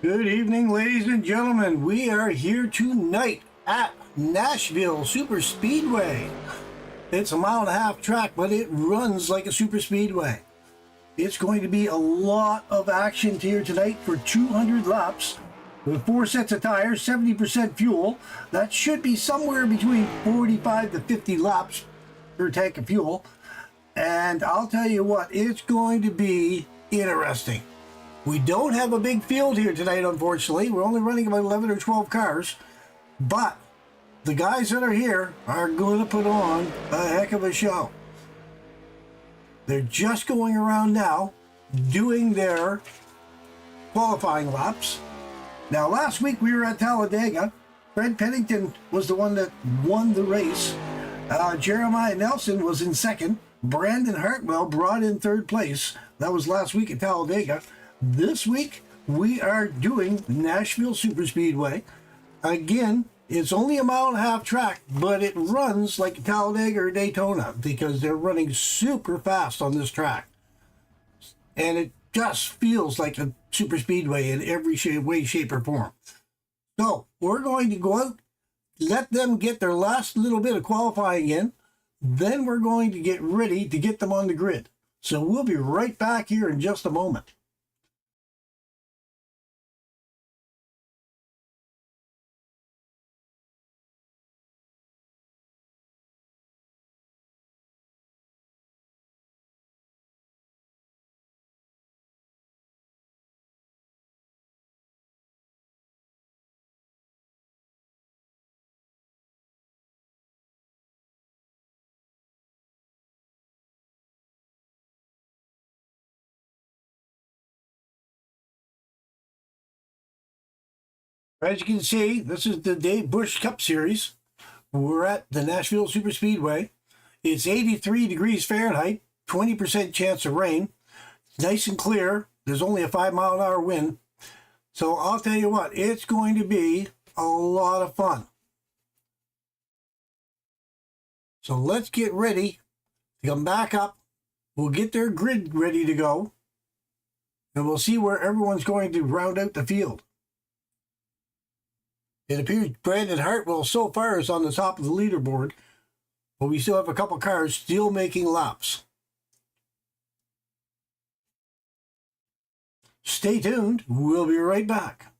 Good evening, ladies and gentlemen. We are here tonight at Nashville Superspeedway. It's a mile-and-a-half track, but it runs like a superspeedway. It's going to be a lot of action here tonight for 200 laps with 4 sets of tires, 70% fuel. That should be somewhere between 45 to 50 laps per tank of fuel. And I'll tell you what, it's going to be interesting. We don't have a big field here tonight, unfortunately. We're only running about 11 or 12 cars. But the guys that are here are going to put on a heck of a show. They're just going around now doing their qualifying laps. Now, last week we were at Talladega. Fred Pennington was the one that won the race. Jeremiah Nelson was in second. Brandon Hartwell brought in third place. That was last week at Talladega. This week, we are doing Nashville Superspeedway. Again, it's only a mile-and-a-half track, but it runs like Talladega or Daytona because they're running super fast on this track. And it just feels like a superspeedway in every way, shape, or form. So, we're going to go out, let them get their last little bit of qualifying in, then we're going to get ready to get them on the grid. So, we'll be right back here in just a moment. As you can see, this is the Dave Busch Cup Series. We're at the Nashville Superspeedway. It's 83 degrees Fahrenheit, 20% chance of rain. It's nice and clear. There's only a 5-mile-an-hour wind. So I'll tell you what, it's going to be a lot of fun. So let's get ready to come back up. We'll get their grid ready to go. And we'll see where everyone's going to round out the field. It appears Brandon Hartwell so far is on the top of the leaderboard, but we still have a couple cars still making laps. Stay tuned. We'll be right back.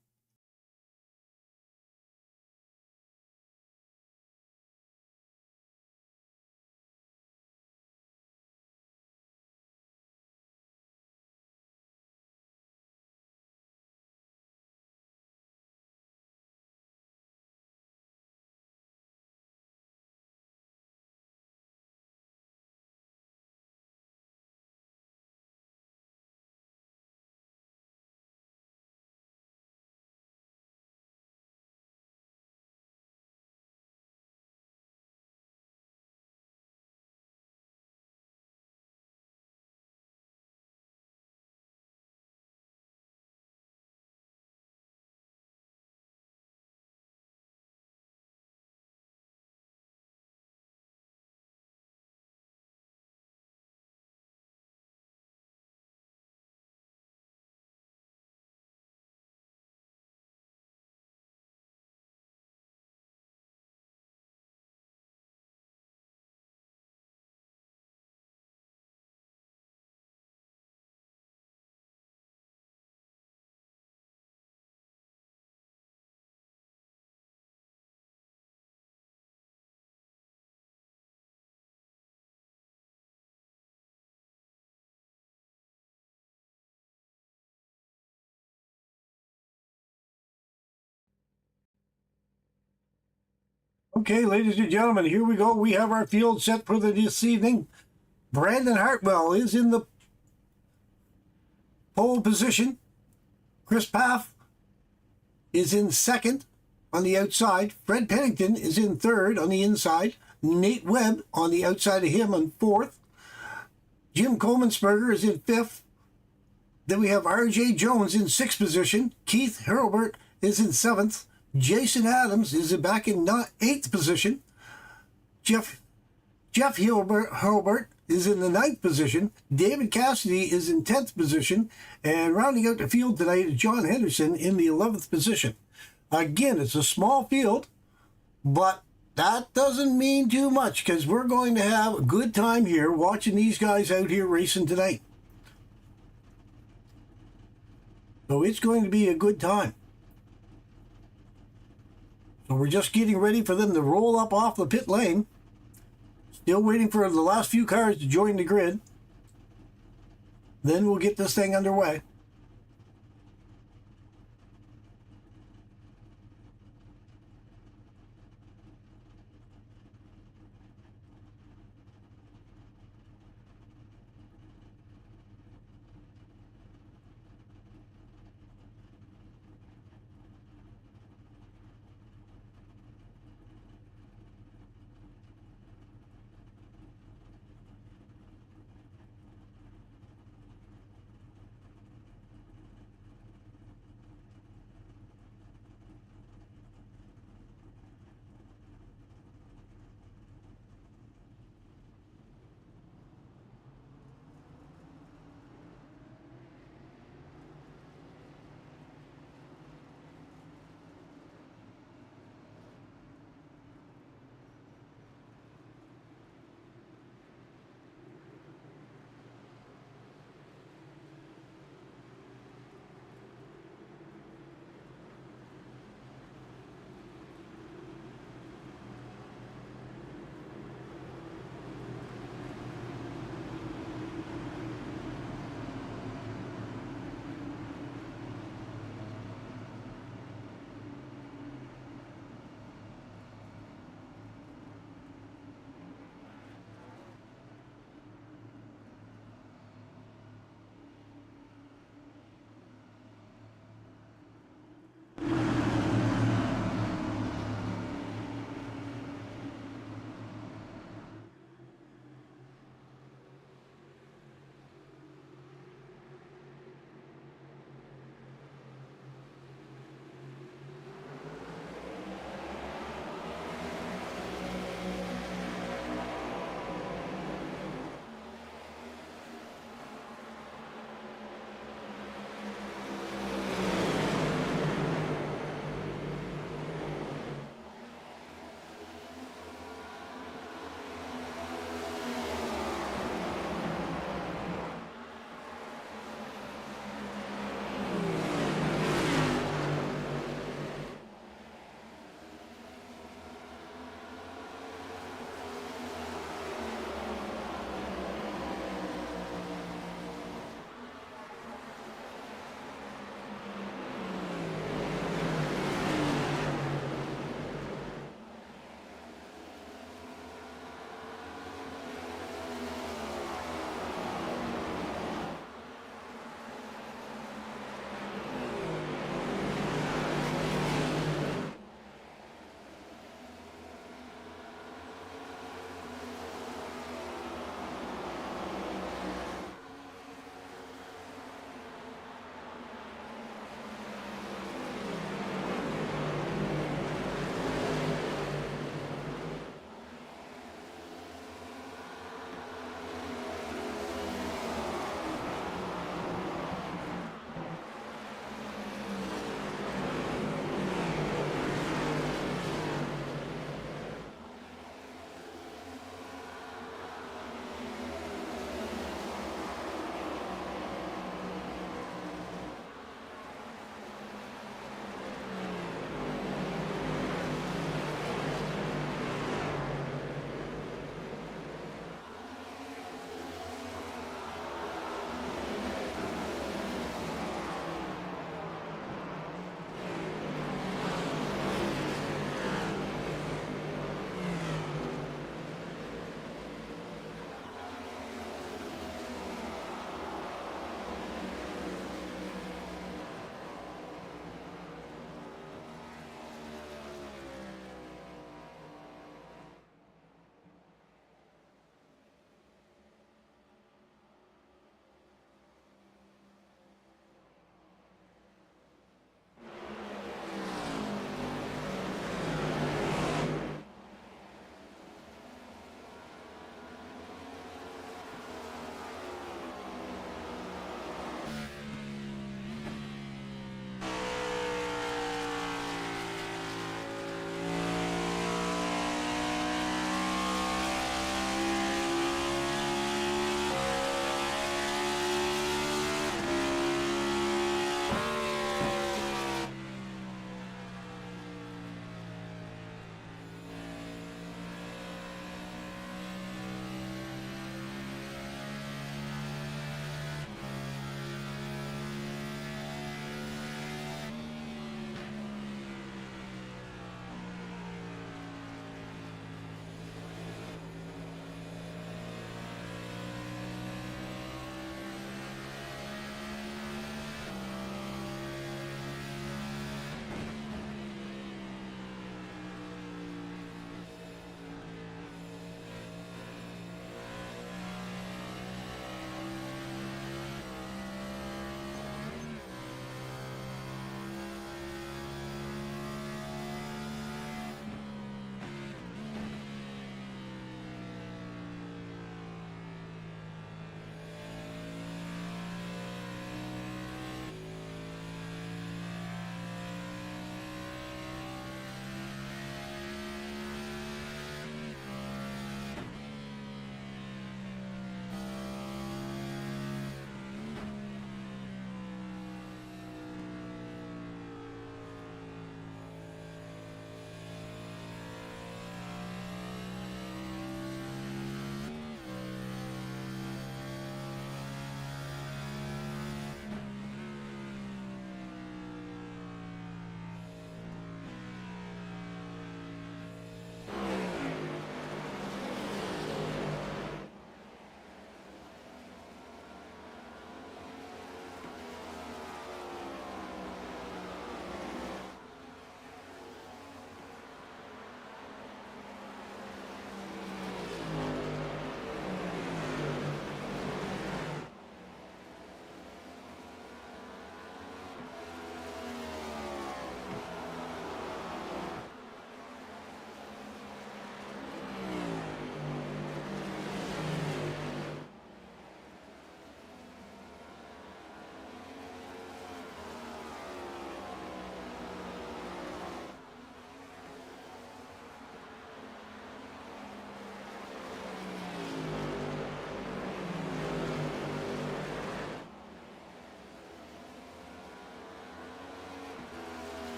Okay, ladies and gentlemen, here we go. We have our field set for this evening. Brandon Hartwell is in the pole position. Chris Paff is in second on the outside. Fred Pennington is in third on the inside. Nate Webb on the outside of him on fourth. Jim Coleman-Sperger is in fifth. Then we have R.J. Jones in sixth position. Keith Hurlbert is in seventh. Jason Adams is back in eighth position. Jeff Hurlbert is in the 9th position. David Cassidy is in 10th position. And rounding out the field tonight is John Henderson in the 11th position. Again, it's a small field, but that doesn't mean too much because we're going to have a good time here watching these guys out here racing tonight. So it's going to be a good time. So we're just getting ready for them to roll up off the pit lane. Still waiting for the last few cars to join the grid. Then we'll get this thing underway.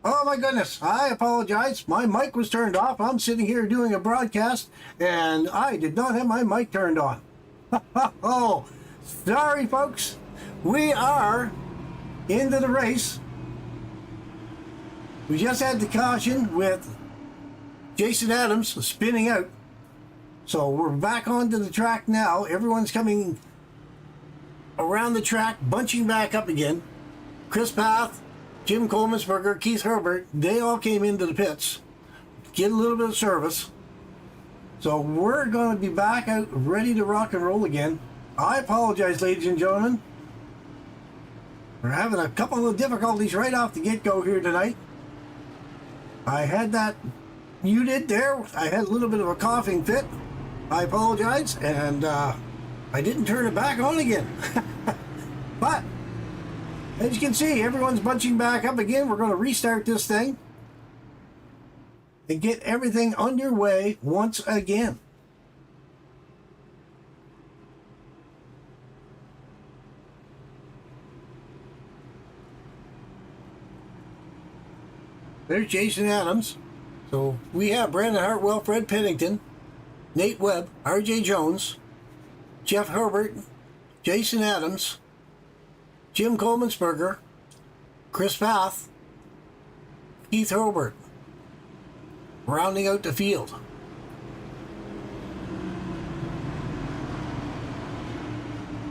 Oh my goodness, I apologize. My mic was turned off. I'm sitting here doing a broadcast and I did not have my mic turned on. Oh, sorry folks. We are into the race. We just had the caution with Jason Adams spinning out. So we're back onto the track now. Everyone's coming around the track, bunching back up again. Chris Path, Jim Coleman'sberger, Keith Herbert, they all came into the pits, get a little bit of service. So we're going to be back out, ready to rock and roll again. I apologize, ladies and gentlemen. We're having a couple of difficulties right off the get-go here tonight. I had that muted there. I had a little bit of a coughing fit. I apologize, and I didn't turn it back on again. But as you can see, everyone's bunching back up again. We're going to restart this thing and get everything underway once again. There's Jason Adams. So we have Brandon Hartwell, Fred Pennington, Nate Webb, R.J. Jones, Jeff Herbert, Jason Adams, Jim Coleman'sberger, Chris Path, Keith Herbert, rounding out the field.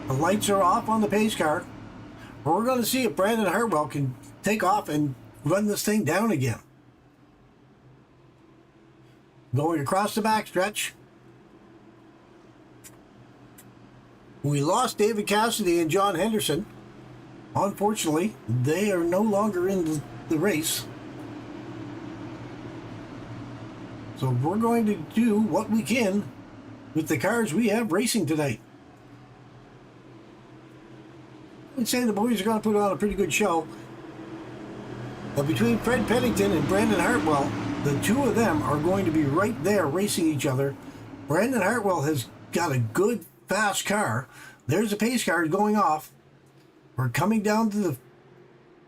The lights are off on the pace car. We're going to see if Brandon Hartwell can take off and run this thing down again. Going across the backstretch. We lost David Cassidy and John Henderson. Unfortunately, they are no longer in the race. So we're going to do what we can with the cars we have racing tonight. I'd say the boys are going to put on a pretty good show. But between Fred Pennington and Brandon Hartwell, the two of them are going to be right there racing each other. Brandon Hartwell has got a good, fast car. There's the pace car going off. We're coming down to the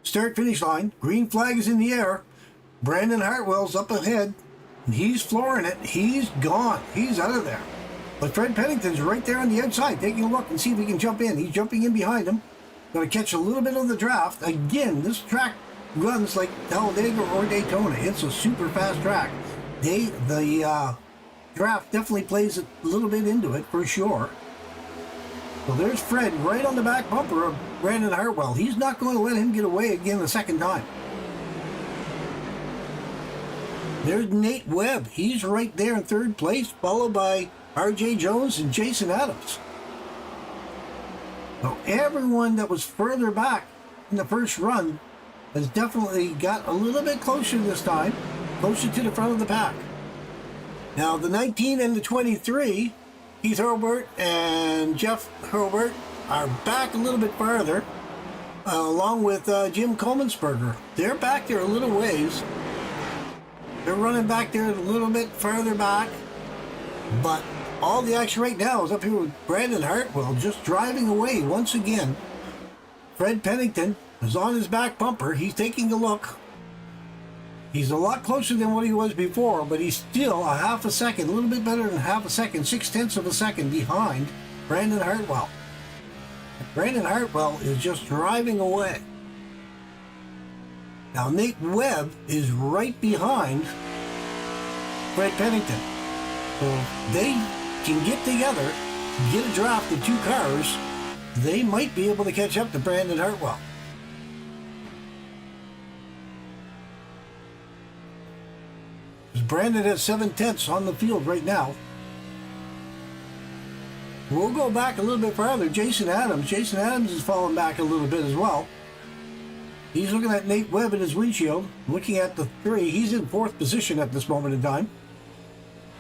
start-finish line. Green flag is in the air. Brandon Hartwell's up ahead. And he's flooring it. He's gone. He's out of there. But Fred Pennington's right there on the outside, taking a look and see if he can jump in. He's jumping in behind him. Going to catch a little bit of the draft. Again, this track runs like Talladega or Daytona. It's a super fast track. The draft definitely plays a little bit into it for sure. So there's Fred right on the back bumper of Brandon Hartwell. He's not going to let him get away again the second time. There's Nate Webb. He's right there in third place, followed by R.J. Jones and Jason Adams. So everyone that was further back in the first run has definitely got a little bit closer this time, closer to the front of the pack. Now the 19 and the 23, Keith Herbert and Jeff Herbert are back a little bit farther, along with Jim Coleman'sberger. They're back there a little ways. They're running back there a little bit further back, but all the action right now is up here with Brandon Hartwell just driving away once again. Fred Pennington is on his back bumper. He's taking a look. He's a lot closer than what he was before, but he's still a half a second, a little bit better than half a second, 0.6 of a second behind Brandon Hartwell. Brandon Hartwell is just driving away. Now Nate Webb is right behind Fred Pennington. So they can get together, get a draft of two cars. They might be able to catch up to Brandon Hartwell. Brandon has 7/10 on the field right now. We'll go back a little bit farther. Jason Adams. Jason Adams is falling back a little bit as well. He's looking at Nate Webb in his windshield, looking at the three. He's in fourth position at this moment in time.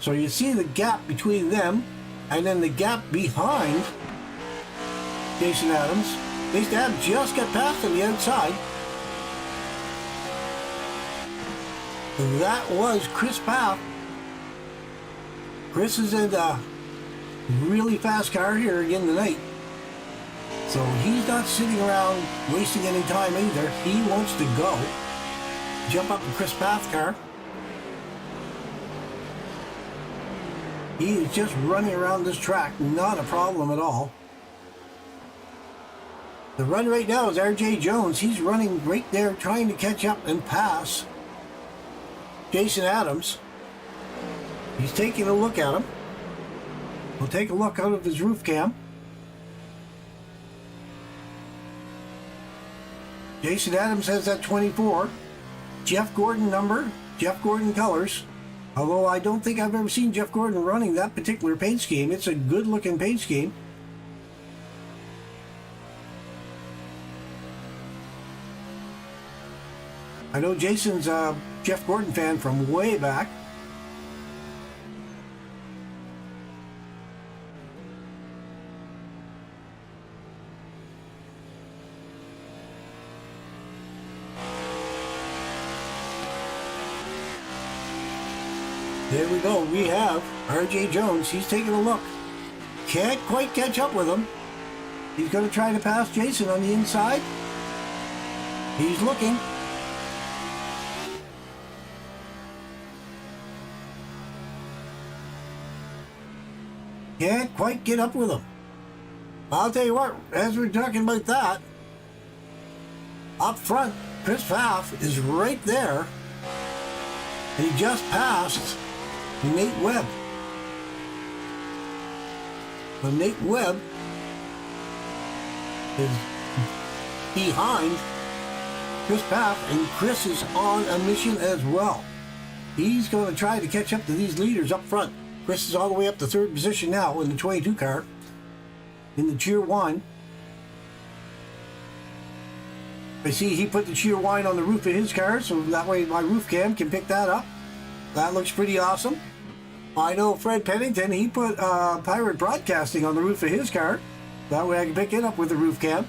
So you see the gap between them, and then the gap behind Jason Adams. Jason Adams just got past on the outside. That was Chris Path. Chris is in a really fast car here again tonight. So he's not sitting around wasting any time either. He wants to go. jump up in Chris Path's car. He is just running around this track, not a problem at all. The run right now is R.J. Jones. He's running right there trying to catch up and pass Jason Adams. He's taking a look at him. We'll take a look out of his roof cam. Jason Adams has that 24. Jeff Gordon number, Jeff Gordon colors. Although I don't think I've ever seen Jeff Gordon running that particular paint scheme. It's a good looking paint scheme. I know Jason's a Jeff Gordon fan from way back. There we go. We have R.J. Jones. He's taking a look. Can't quite catch up with him. He's going to try to pass Jason on the inside. He's looking. Can't quite get up with him. I'll tell you what, as we're talking about that, up front, Chris Pfaff is right there. And he just passed Nate Webb. But Nate Webb is behind Chris Pfaff, and Chris is on a mission as well. He's going to try to catch up to these leaders up front. Chris is all the way up to third position now in the 22 car in the Cheer 1. I see he put the Cheer wine on the roof of his car, so that way my roof cam can pick that up. That looks pretty awesome. I know Fred Pennington, he put Pirate Broadcasting on the roof of his car. That way I can pick it up with the roof cam.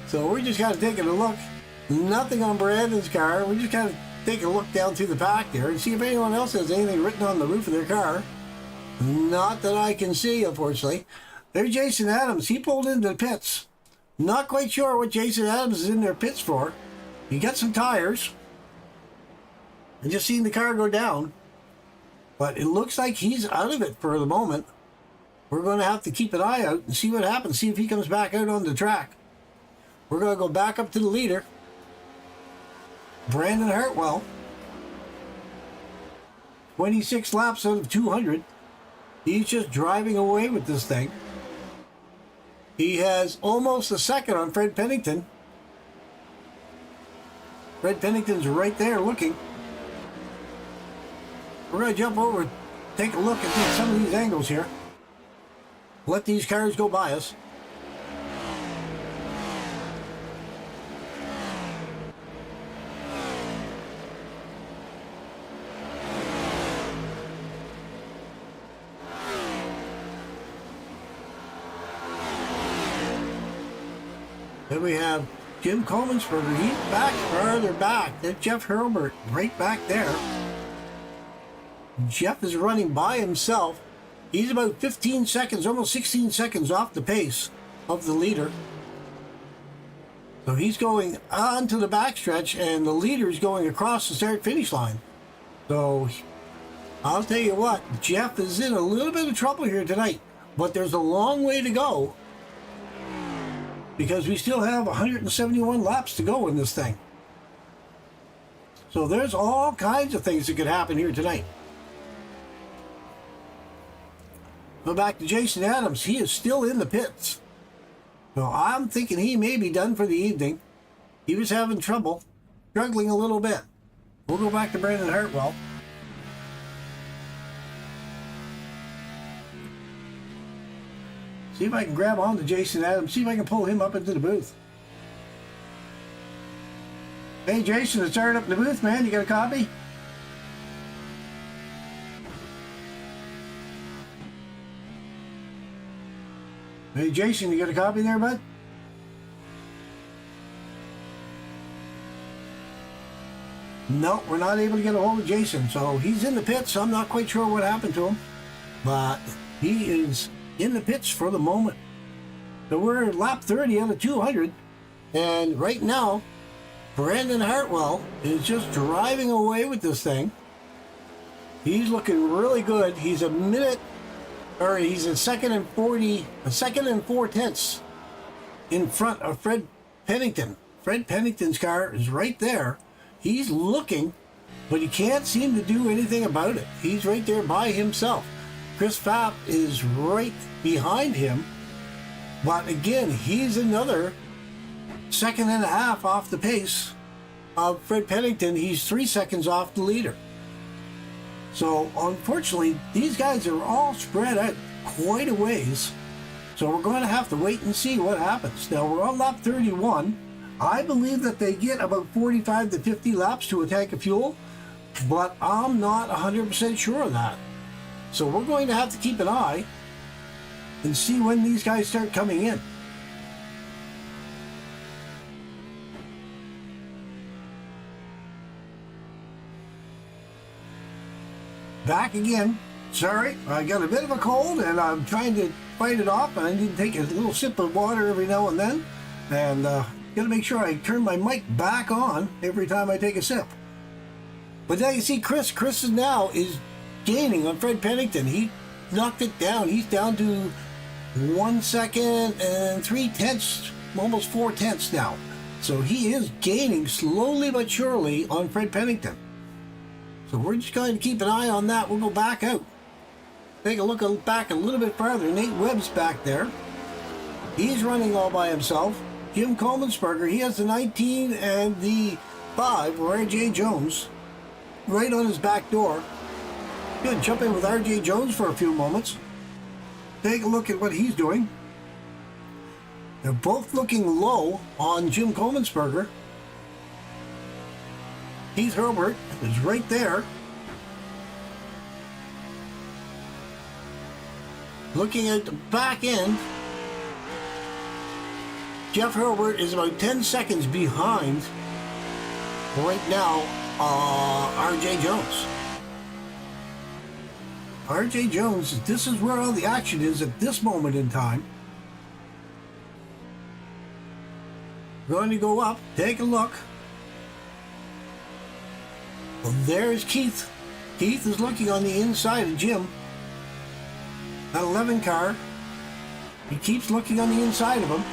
So we're just kind of taking a look. Nothing on Brandon's car. We're just kind of taking a look down through the back there and see if anyone else has anything written on the roof of their car. Not that I can see, unfortunately. There's Jason Adams. He pulled into the pits. Not quite sure what Jason Adams is in their pits for. He got some tires. I just seen the car go down. But it looks like he's out of it for the moment. We're going to have to keep an eye out and see what happens. See if he comes back out on the track. We're going to go back up to the leader, Brandon Hartwell. 26 laps out of 200. He's just driving away with this thing. He has almost a second on Fred Pennington. Fred Pennington's right there looking. We're going to jump over, take a look at some of these angles here. Let these cars go by us. Then we have Jim Comensberger. He's back farther back. There's Jeff Hurlbert right back there. Jeff is running by himself. He's about 15 seconds, almost 16 seconds off the pace of the leader. So he's going on to the backstretch, and the leader's going across the start-finish line. So I'll tell you what, Jeff is in a little bit of trouble here tonight, but there's a long way to go because we still have 171 laps to go in this thing. So there's all kinds of things that could happen here tonight. Go back to Jason Adams. He is still in the pits. So I'm thinking he may be done for the evening. He was having trouble, struggling a little bit. We'll go back to Brandon Hartwell. See if I can grab on to Jason Adams. See if I can pull him up into the booth. Hey Jason, it's Art up in the booth, man. You got a copy? Hey Jason, you got a copy there, bud? No, we're not able to get a hold of Jason. So he's in the pits. I'm not quite sure what happened to him. But he is in the pits for the moment. So we're at lap 30 out of 200. And right now, Brandon Hartwell is just driving away with this thing. He's looking really good. He's a minute, or he's a second and 4/10 in front of Fred Pennington. Fred Pennington's car is right there. He's looking, but he can't seem to do anything about it. He's right there by himself. Chris Pfaff is right behind him, but again, he's another second and a half off the pace of Fred Pennington. He's 3 seconds off the leader. So unfortunately, these guys are all spread out quite a ways. So we're going to have to wait and see what happens. Now we're on lap 31. I believe that they get about 45 to 50 laps to a tank of fuel, but I'm not 100% sure of that. So we're going to have to keep an eye and see when these guys start coming in. Back again. Sorry, I got a bit of a cold and I'm trying to fight it off. I need to take a little sip of water every now and then, and gotta make sure I turn my mic back on every time I take a sip. But now you see Chris is now gaining on Fred Pennington. He knocked it down. He's down to 1 second and 3/10, almost 4/10 now. So he is gaining slowly but surely on Fred Pennington. So we're just going to keep an eye on that. We'll go back out. Take a look back a little bit farther. Nate Webb's back there. He's running all by himself. Jim Coleman-Sperger, he has the 19 and the 5, R.J. Jones, right on his back door. Good, jump in with R.J. Jones for a few moments. Take a look at what he's doing. They're both looking low on Jim Coleman-Sperger. Keith Herbert is right there. Looking at the back end, Jeff Herbert is about 10 seconds behind right now R.J. Jones. R.J. Jones, this is where all the action is at this moment in time. Going to go up, take a look. Well, there's Keith. Keith is looking on the inside of Jim. That 11 car. He keeps looking on the inside of him.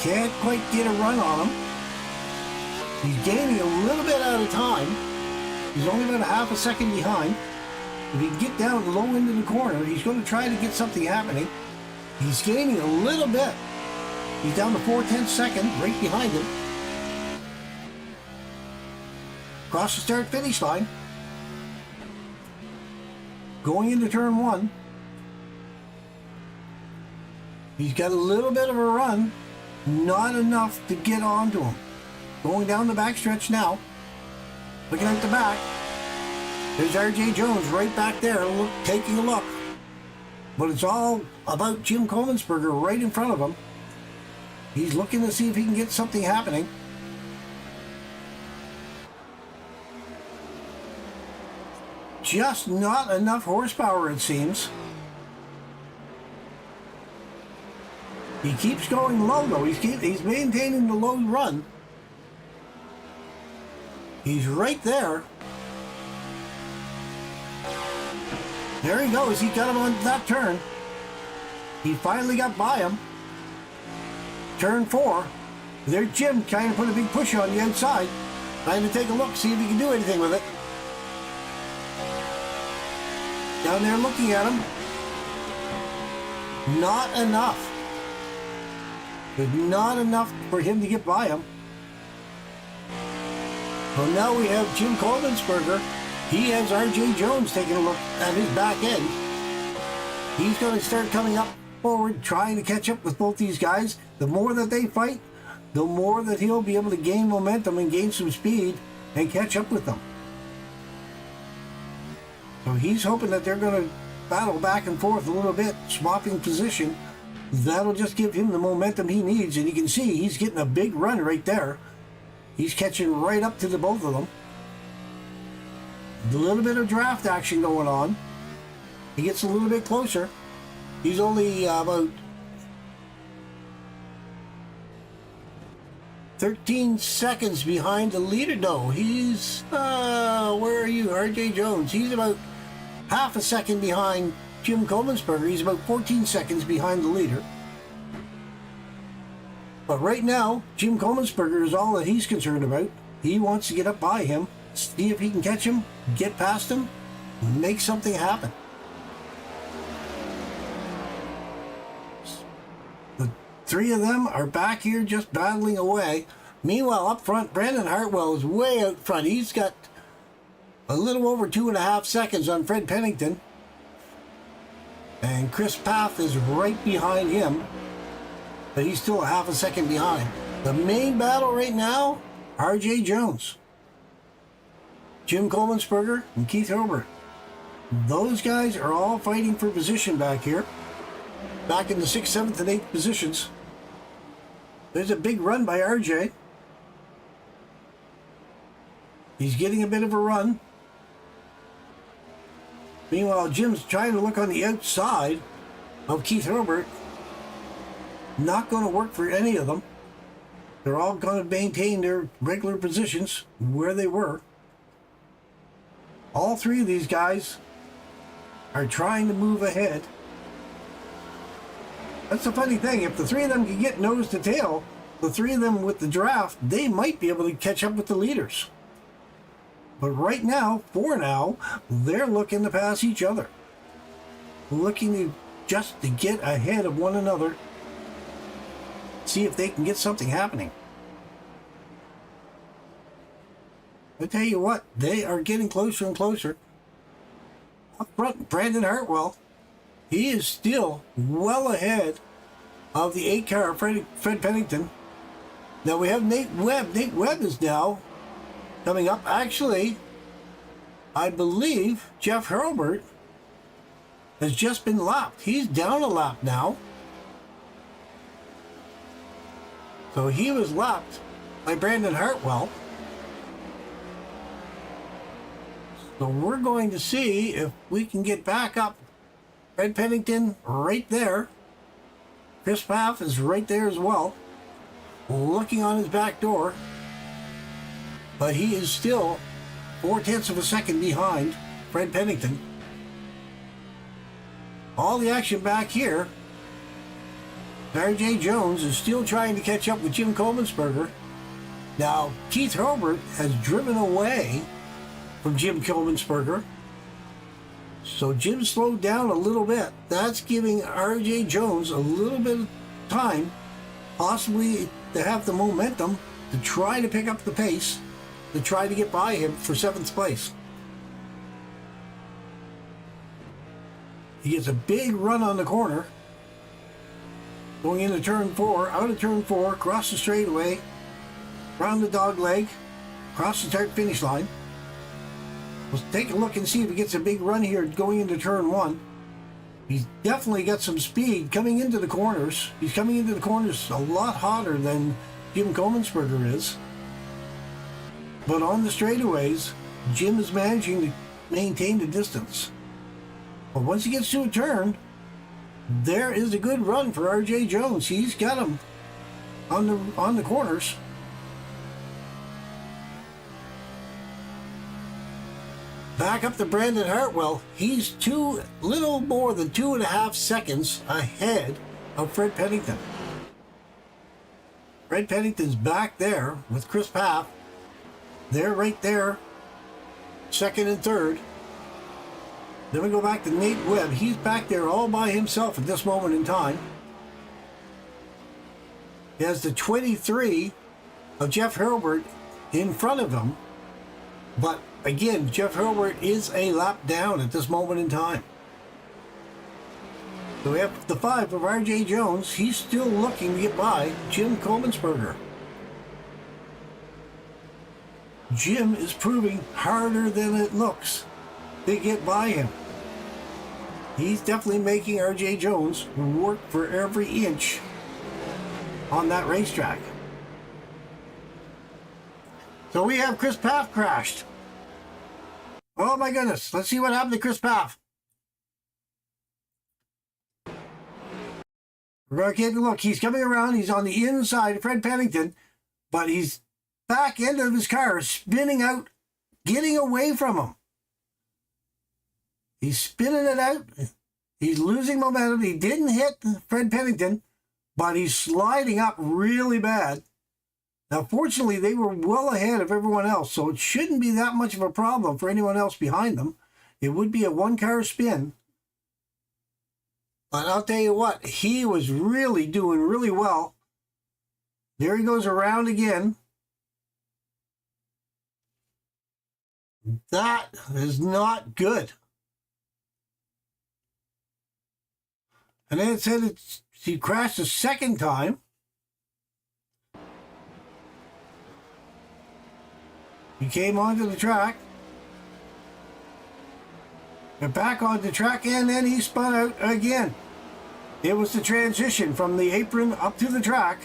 Can't quite get a run on him. He's gaining a little bit out of time. He's only about a half a second behind. If he can get down low into the corner, he's going to try to get something happening. He's gaining a little bit. He's down to 4/10 second, right behind him. Across the start-finish line. Going into turn 1. He's got a little bit of a run. Not enough to get onto him. Going down the backstretch now. Looking at the back. There's R.J. Jones right back there, taking a look. But it's all about Jim Coleman-Sperger right in front of him. He's looking to see if he can get something happening. Just not enough horsepower, it seems. He keeps going low, though. He's maintaining the low run. He's right there. There he goes. He got him on that turn. He finally got by him. Turn 4. There's Jim trying to put a big push on the outside. Trying to take a look, see if he can do anything with it. Down there looking at him. Not enough. There's not enough for him to get by him. Well, now we have Jim Coleman-Sperger. He has R.J. Jones taking a look at his back end. He's going to start coming up forward, trying to catch up with both these guys. The more that they fight, the more that he'll be able to gain momentum and gain some speed and catch up with them. So he's hoping that they're going to battle back and forth a little bit, swapping position. That'll just give him the momentum he needs, and you can see he's getting a big run right there. He's catching right up to the both of them. A little bit of draft action going on. He gets a little bit closer. He's only about 13 seconds behind the leader. No, he's, where are you, RJ Jones? He's about half a second behind Jim Comensberger. He's about 14 seconds behind the leader. But right now, Jim Comensberger is all that he's concerned about. He wants to get up by him, see if he can catch him, get past him, make something happen. The three of them are back here just battling away. Meanwhile, up front, Brandon Hartwell is way out front. He's got a little over 2.5 seconds on Fred Pennington. And Chris Paff is right behind him, but he's still a half a second behind. The main battle right now, RJ Jones, Jim Comensberger, and Keith Herbert. Those guys are all fighting for position back here, back in the 6th, 7th, and 8th positions. There's a big run by RJ. He's getting a bit of a run. Meanwhile, Jim's trying to look on the outside of Keith Herbert. Not going to work for any of them. They're all going to maintain their regular positions where they were. All three of these guys are trying to move ahead. That's the funny thing. If the three of them can get nose to tail, the three of them with the draft, they might be able to catch up with the leaders. But right now, for now, they're looking to pass each other. Looking to just to get ahead of one another. See if they can get something happening. I tell you what, they are getting closer and closer. Up front, Brandon Hartwell, he is still well ahead of the 8-car Fred Pennington. Now we have Nate Webb. Nate Webb is now coming up. Actually, I believe Jeff Hurlbert has just been lapped. He's down a lap now. So he was lapped by Brandon Hartwell. So we're going to see if we can get back up. Fred Pennington right there. Chris Paff is right there as well, looking on his back door. But he is still 0.4 of a second behind Fred Pennington. All the action back here. RJ Jones is still trying to catch up with Jim Comensberger. Now, Keith Herbert has driven away from Jim Comensberger. So Jim slowed down a little bit. That's giving RJ Jones a little bit of time, possibly to have the momentum to try to pick up the pace, to try to get by him for 7th place. He gets a big run on the corner. Going into turn 4, out of turn 4, across the straightaway, around the dog leg, across the start finish line. Let's take a look and see if he gets a big run here going into turn 1. He's definitely got some speed coming into the corners. He's coming into the corners a lot hotter than Jim Comensberger is. But on the straightaways, Jim is managing to maintain the distance. But once he gets to a turn, there is a good run for RJ Jones. He's got him on the corners. Back up to Brandon Hartwell. He's little more than 2.5 seconds ahead of Fred Pennington. Fred Pennington's back there with Chris Paff. They're right there, 2nd and 3rd. Then we go back to Nate Webb. He's back there all by himself at this moment in time. He has the 23 of Jeff Hurlbert in front of him. But again, Jeff Hurlbert is a lap down at this moment in time. So we have the 5 of RJ Jones. He's still looking to get by Jim Comensberger. Jim is proving harder than it looks to get by him. He's definitely making RJ Jones work for every inch on that racetrack. So we have Chris Paff crashed. Oh my goodness. Let's see what happened to Chris Paff. We're going to take a look. He's coming around. He's on the inside of Fred Pennington, but he's back end of his car, spinning out, getting away from him. He's spinning it out. He's losing momentum. He didn't hit Fred Pennington, but he's sliding up really bad. Now, fortunately, they were well ahead of everyone else, so it shouldn't be that much of a problem for anyone else behind them. It would be a one-car spin. But I'll tell you what, he was really doing really well. There he goes around again. That is not good. And then it said he crashed a second time. He came onto the track. Got back onto the track, and then he spun out again. It was the transition from the apron up to the track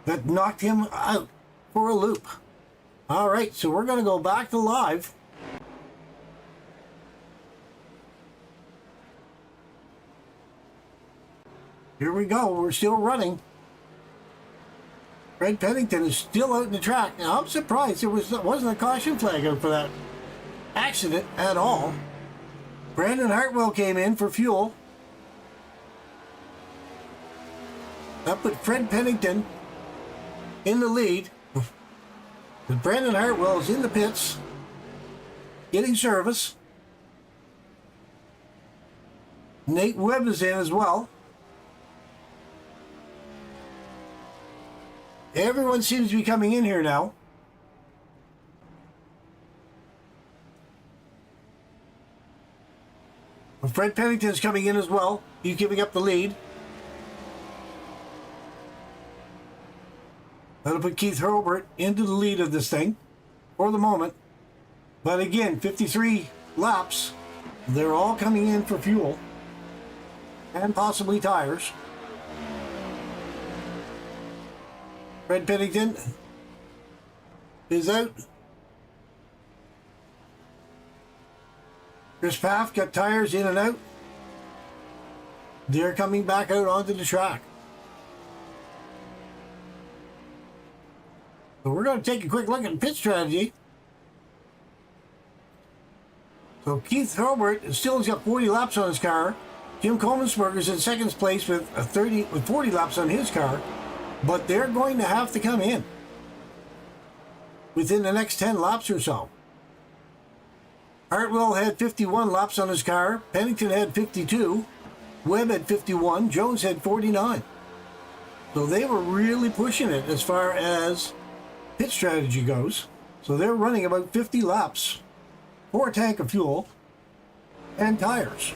that knocked him out for a loop. All right, so we're going to go back to live. Here we go. We're still running. Fred Pennington is still out in the track. Now, I'm surprised there wasn't a caution flag out for that accident at all. Brandon Hartwell came in for fuel. That put Fred Pennington in the lead. But Brandon Hartwell is in the pits, getting service. Nate Webb is in as well. Everyone seems to be coming in here now. Well, Fred Pennington is coming in as well. He's giving up the lead. That'll put Keith Hurlburt into the lead of this thing for the moment. But again, 53 laps. They're all coming in for fuel and possibly tires. Fred Pennington is out. Chris Paff got tires in and out. They're coming back out onto the track. So we're going to take a quick look at pit strategy. So Keith Hurlburt still has got 40 laps on his car. Jim Coleman-Smucker's in second place with 40 laps on his car. But they're going to have to come in within the next 10 laps or so. Hartwell had 51 laps on his car. Pennington had 52. Webb had 51. Jones had 49. So they were really pushing it as far as pit strategy goes. So they're running about 50 laps for a tank of fuel and tires.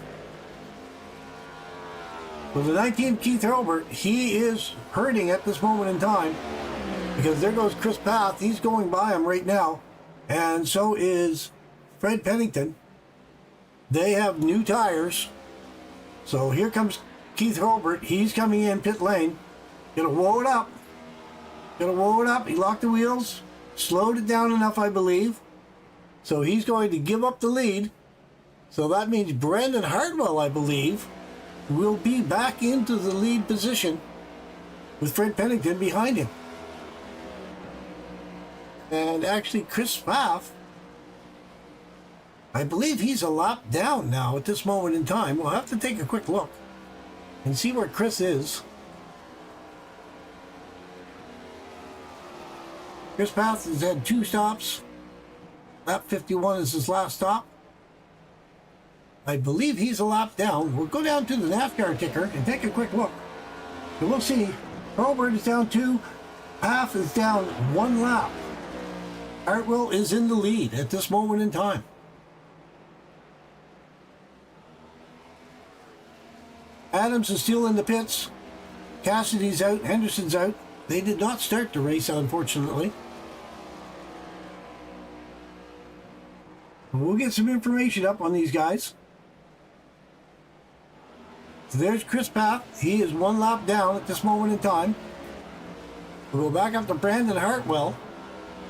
So the 19th Keith Hurlburt, he is hurting at this moment in time because there goes Chris Path. He's going by him right now. And so is Fred Pennington. They have new tires. So here comes Keith Hurlburt. He's coming in pit lane. Gonna whoa it up. Gonna whoa it up. He locked the wheels. Slowed it down enough, I believe. So he's going to give up the lead. So that means Brandon Hartwell, I believe, will be back into the lead position with Fred Pennington behind him. And actually Chris Paff, I believe he's a lap down now at this moment in time. We'll have to take a quick look and see where Chris is. Chris Paff has had 2 stops. Lap 51 is his last stop. I believe he's a lap down. We'll go down to the NASCAR ticker and take a quick look. So we'll see. Hurlburt is down 2. Paff is down 1 lap. Hartwell is in the lead at this moment in time. Adams is still in the pits. Cassidy's out. Henderson's out. They did not start the race, unfortunately. We'll get some information up on these guys. So there's Chris Paff. He is 1 lap down at this moment in time. We'll go back up to Brandon Hartwell.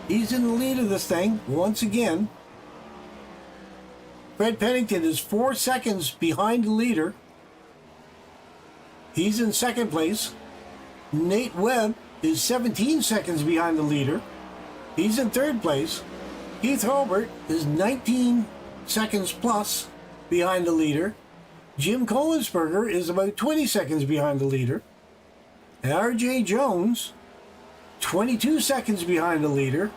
He's in the lead of this thing once again. Fred Pennington is 4 seconds behind the leader. He's in second place. Nate Webb is 17 seconds behind the leader. He's in third place. Keith Hobart is 19 seconds plus behind the leader. Jim Kohlensberger is about 20 seconds behind the leader. And R.J. Jones, 22 seconds behind the leader.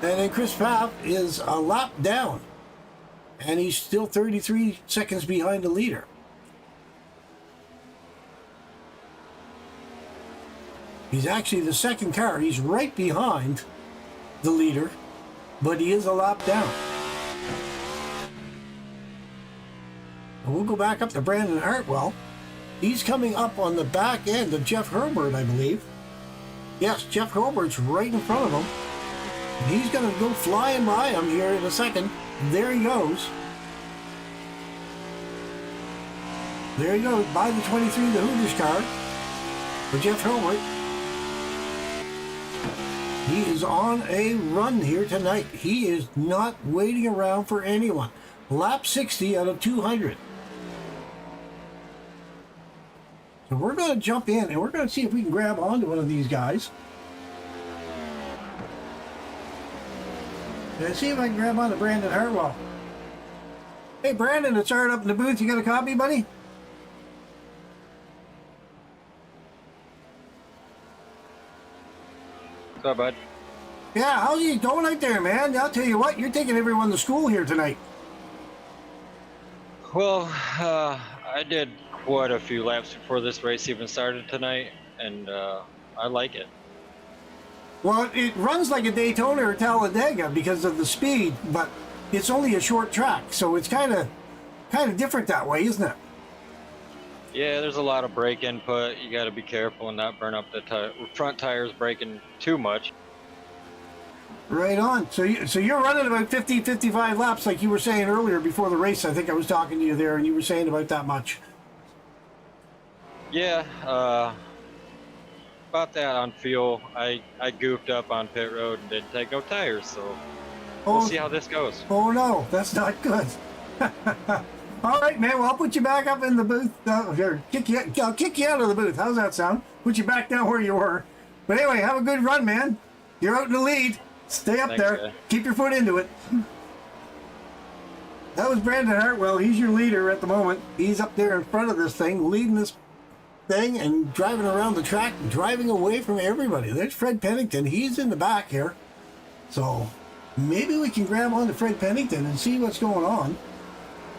And then Chris Pfaff is a lap down. And he's still 33 seconds behind the leader. He's actually the second car. He's right behind the leader, but he is a lap down. And we'll go back up to Brandon Hartwell. He's coming up on the back end of Jeff Herbert, I believe. Yes, Jeff Herbert's right in front of him. And he's going to go flying by him here in a second. There he goes. There he goes, by the 23, the Hooters car for Jeff Herbert. He is on a run here tonight. He is not waiting around for anyone. Lap 60 out of 200. So we're going to jump in and we're going to see if we can grab onto one of these guys. Let's see if I can grab onto Brandon Hartwell. Hey Brandon, it's Art up in the booth. You got a copy, buddy? What's up, bud? Yeah, how's you going out there, man? I'll tell you what, you're taking everyone to school here tonight. Well, I did quite a few laps before this race even started tonight, and I like it. Well, it runs like a Daytona or Talladega because of the speed, but it's only a short track, so it's kind of different that way, isn't it? Yeah, there's a lot of brake input. You got to be careful and not burn up the front tires braking too much. Right on. So you're running about 50, 55 laps like you were saying earlier before the race. I think I was talking to you there and you were saying about that much. Yeah, about that on fuel. I goofed up on pit road and didn't take no tires, so we'll see how this goes. Oh no, that's not good. All right, man. Well, I'll put you back up in the booth. I'll kick you out of the booth. How's that sound? Put you back down where you were. But anyway, have a good run, man. You're out in the lead. Stay up there. Guy. Keep your foot into it. That was Brandon Hartwell. He's your leader at the moment. He's up there in front of this thing, leading this thing and driving around the track, driving away from everybody. There's Fred Pennington. He's in the back here. So maybe we can grab on to Fred Pennington and see what's going on.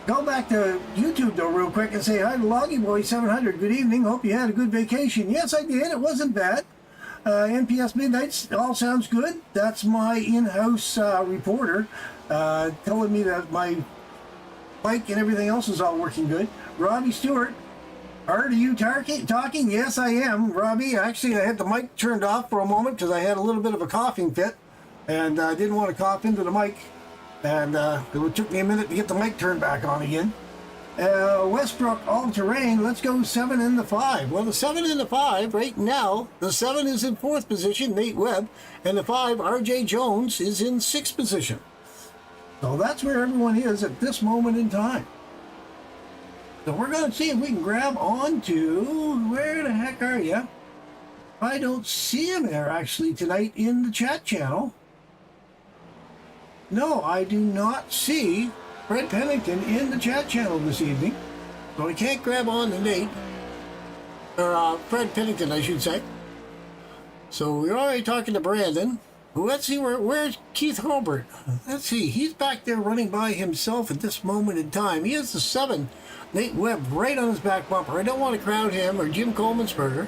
Go back to YouTube, though, real quick and say hi to Loggy Boy 700. Good evening. Hope you had a good vacation. Yes, I did. It wasn't bad. NPS Midnights, all sounds good. That's my in-house reporter telling me that my bike and everything else is all working good. Robbie Stewart, are you talking? Yes, I am, Robbie. Actually, I had the mic turned off for a moment because I had a little bit of a coughing fit, and I didn't want to cough into the mic. And it took me a minute to get the mic turned back on again. Westbrook all-terrain, let's go 7 in the 5. Well, the 7 in the 5 right now, the 7 is in 4th position, Nate Webb, and the 5, R.J. Jones, is in 6th position. So that's where everyone is at this moment in time. So we're going to see if we can grab on to, where the heck are you? I don't see him there actually tonight in the chat channel. No, I do not see Fred Pennington in the chat channel this evening. So I can't grab on to Nate. Or Fred Pennington, I should say. So we're already talking to Brandon. Let's see, where's Keith Hobart? Let's see, he's back there running by himself at this moment in time. He has the 7, Nate Webb, right on his back bumper. I don't want to crowd him or Jim Kohlensberger.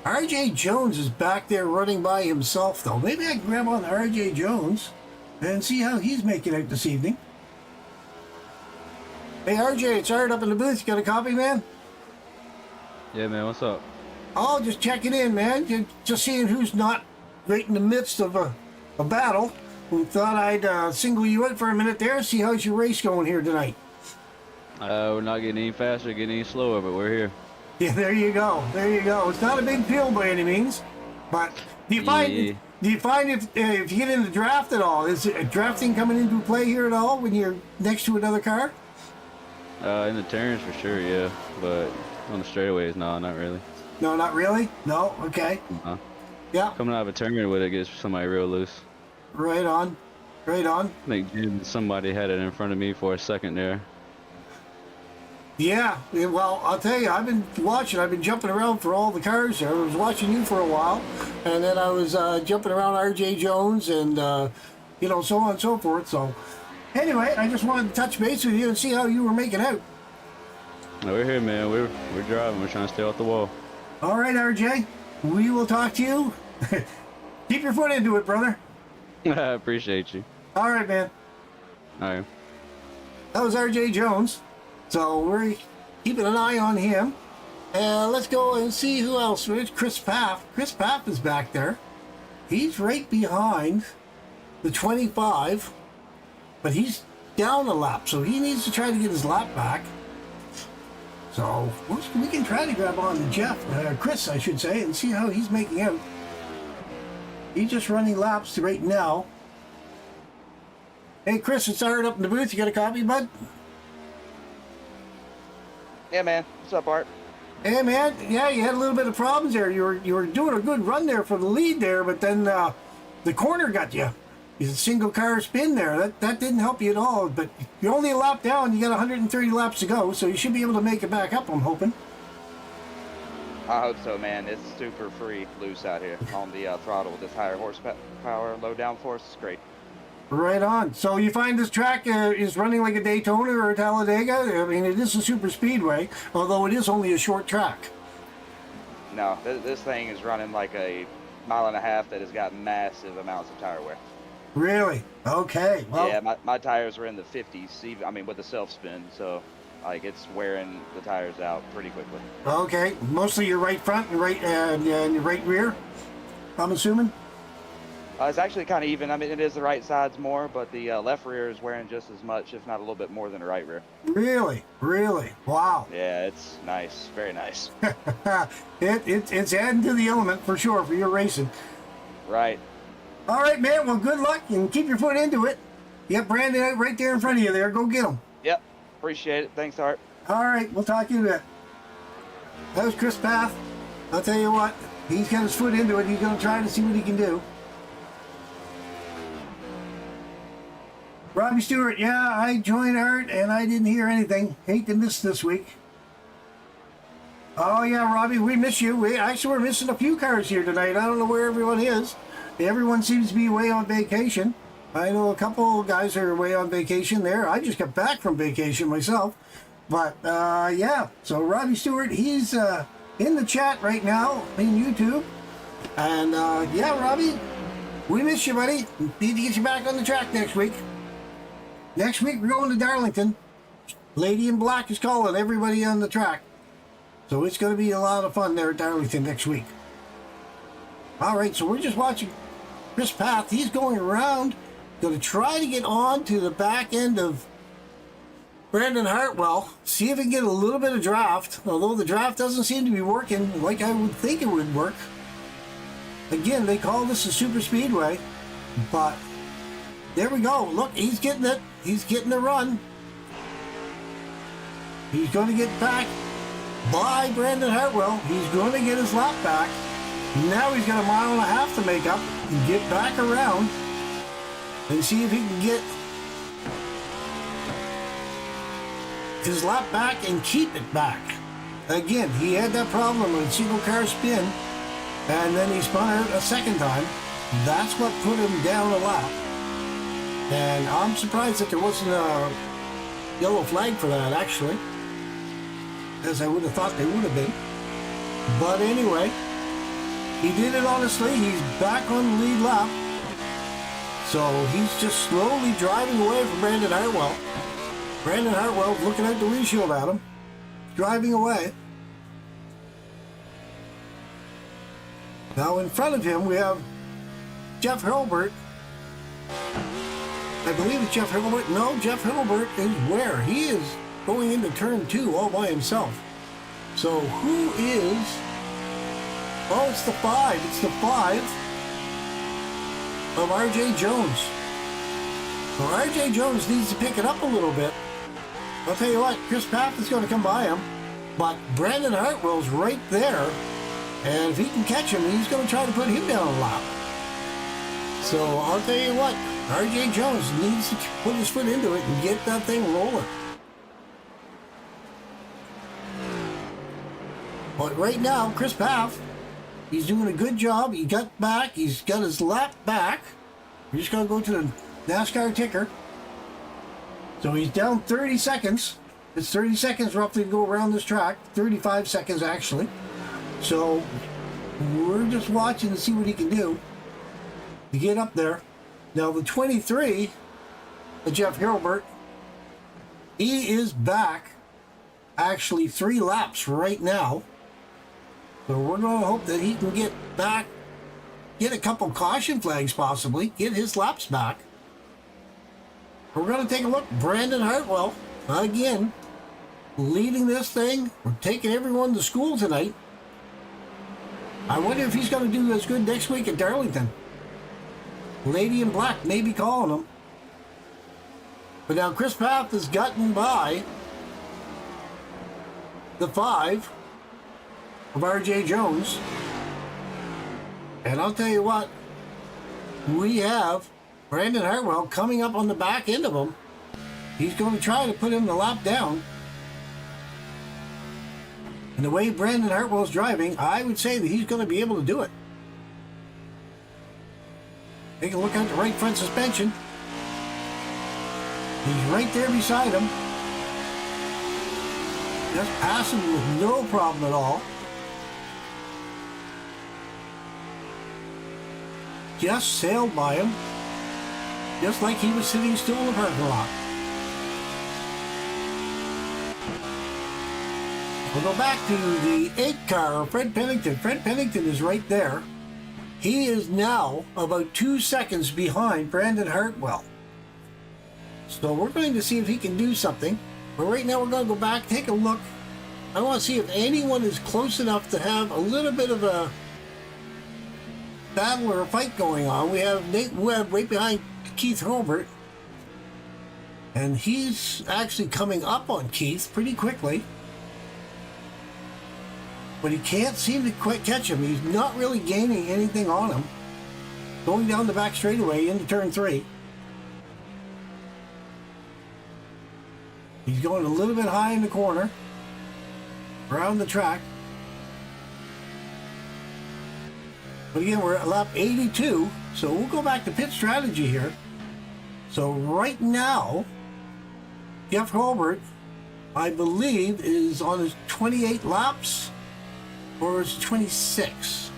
R.J. Jones is back there running by himself, though. Maybe I can grab on R.J. Jones and see how he's making out this evening. Hey, RJ, it's Art up in the booth. You got a copy, man? Yeah, man, what's up? Oh, just checking in, man. Just seeing who's not right in the midst of a battle. We thought I'd single you out for a minute there, see how's your race going here tonight. We're not getting any faster, getting any slower, but we're here. Yeah, there you go. There you go. It's not a big field by any means, but do you find if you get into draft at all, is drafting coming into play here at all when you're next to another car? In the turns for sure, yeah. But on the straightaways, no, not really. No, not really? No? Okay. Uh, Yeah, Coming out of a turn with it gets somebody real loose. right on. Right on. I think somebody had it in front of me for a second there. Yeah, well, I'll tell you, I've been watching, I've been jumping around for all the cars there. I was watching you for a while, and then I was jumping around R.J. Jones and, you know, so on and so forth. So, anyway, I just wanted to touch base with you and see how you were making out. No, we're here, man. We're driving. We're trying to stay off the wall. All right, R.J., we will talk to you. Keep your foot into it, brother. I appreciate you. All right, man. All right. That was R.J. Jones. So we're keeping an eye on him. And let's go and see who else. It's Chris Paff. Chris Paff is back there. He's right behind the 25, but he's down a lap, so he needs to try to get his lap back. So we can try to grab on to Jeff, Chris, I should say, and see how he's making out. He's just running laps right now. Hey, Chris, it's Art up in the booth. You got a copy, bud? Yeah, man. What's up, Art? Hey, man. Yeah, you had a little bit of problems there. You were doing a good run there for the lead there, but then the corner got you. It's a single car spin there. That didn't help you at all. But you're only a lap down. You got 130 laps to go, so you should be able to make it back up, I'm hoping. I hope so, man. It's super free loose out here on the throttle with this higher horsepower, low downforce. It's great. Right on. So you find this track is running like a Daytona or a Talladega? I mean, it is a super speedway, although it is only a short track. No, this thing is running like a mile and a half that has got massive amounts of tire wear. Really? Okay. Well, Yeah, my tires were in the 50s, even, I mean, with the self-spin, so like it's wearing the tires out pretty quickly. okay. Mostly your right front and your right rear, I'm assuming? It's actually kind of even. I mean, it is the right sides more, but the left rear is wearing just as much, if not a little bit more than the right rear. Really? Really? Wow. Yeah, it's nice. Very nice. It's adding to the element for sure for your racing. Right. All right, man. Well, good luck and keep your foot into it. You got Brandon out right there in front of you there. Go get him. Yep. Appreciate it. Thanks, Art. All right. We'll talk to you in a bit. That was Chris Paff. I'll tell you what. He's got his foot into it. He's going to try to see what he can do. Robbie Stewart, yeah, I joined Art and I didn't hear anything. Hate to miss this week. Oh yeah, Robbie, we miss you. We're missing a few cars here tonight. I don't know where everyone is. Everyone seems to be away on vacation. I know a couple guys are away on vacation there. I just got back from vacation myself. But yeah, so Robbie Stewart, he's in the chat right now in YouTube. And yeah, Robbie, we miss you, buddy. Need to get you back on the track next week. Next week, we're going to Darlington. Lady in Black is calling everybody on the track. So it's going to be a lot of fun there at Darlington next week. All right, so we're just watching Chris Paff. He's going around, going to try to get on to the back end of Brandon Hartwell. See if he can get a little bit of draft, although the draft doesn't seem to be working like I would think it would work. Again, they call this a super speedway, but there we go. Look, he's getting it. He's getting the run. He's going to get back by Brandon Hartwell. He's going to get his lap back. Now he's got a mile and a half to make up and get back around and see if he can get his lap back and keep it back. Again, he had that problem with single car spin, and then he spun out a second time. That's what put him down a lap. And I'm surprised that there wasn't a yellow flag for that, actually, as I would have thought they would have been. But anyway, he did it honestly. He's back on the lead lap. So he's just slowly driving away from Brandon Hartwell. Brandon Hartwell looking out the windshield at him, driving away. Now in front of him we have Jeff Hurlbert. I believe it's Jeff Hurlbert. No, Jeff Hurlbert is where? He is going into turn 2 all by himself. So who is... Oh, it's the 5. It's the 5 of R.J. Jones. So R.J. Jones needs to pick it up a little bit. I'll tell you what, Chris Paff is going to come by him, but Brandon Hartwell's right there, and if he can catch him, he's going to try to put him down a lap. So I'll tell you what, R.J. Jones needs to put his foot into it and get that thing rolling. But right now, Chris Paff, he's doing a good job. He got back. He's got his lap back. We're just going to go to the NASCAR ticker. So he's down 30 seconds. It's 30 seconds roughly to go around this track. 35 seconds, actually. So we're just watching to see what he can do to get up there. Now, the 23, Jeff Hilbert, he is back actually 3 laps right now. So we're going to hope that he can get back, get a couple caution flags possibly, get his laps back. We're going to take a look. Brandon Hartwell, again, leading this thing. We're taking everyone to school tonight. I wonder if he's going to do as good next week at Darlington. Lady in Black may be calling him. But now Chris Paff has gotten by the 5 of R.J. Jones. And I'll tell you what, we have Brandon Hartwell coming up on the back end of him. He's going to try to put him the lap down. And the way Brandon Hartwell's driving, I would say that he's going to be able to do it. Take a look at the right front suspension. He's right there beside him. Just passing with no problem at all. Just sailed by him. Just like he was sitting still in the parking lot. We'll go back to the 8 car, Fred Pennington. Fred Pennington is right there. He is now about 2 seconds behind Brandon Hartwell. So we're going to see if he can do something. But right now we're going to go back, take a look. I want to see if anyone is close enough to have a little bit of a battle or a fight going on. We have Nate Webb right behind Keith Hobart. And he's actually coming up on Keith pretty quickly. But he can't seem to quite catch him. He's not really gaining anything on him. Going down the back straightaway into turn 3. He's going a little bit high in the corner. Around the track. But again, we're at lap 82. So we'll go back to pit strategy here. So right now, Jeff Hobart, I believe, is on his 28 laps. Or is it 26?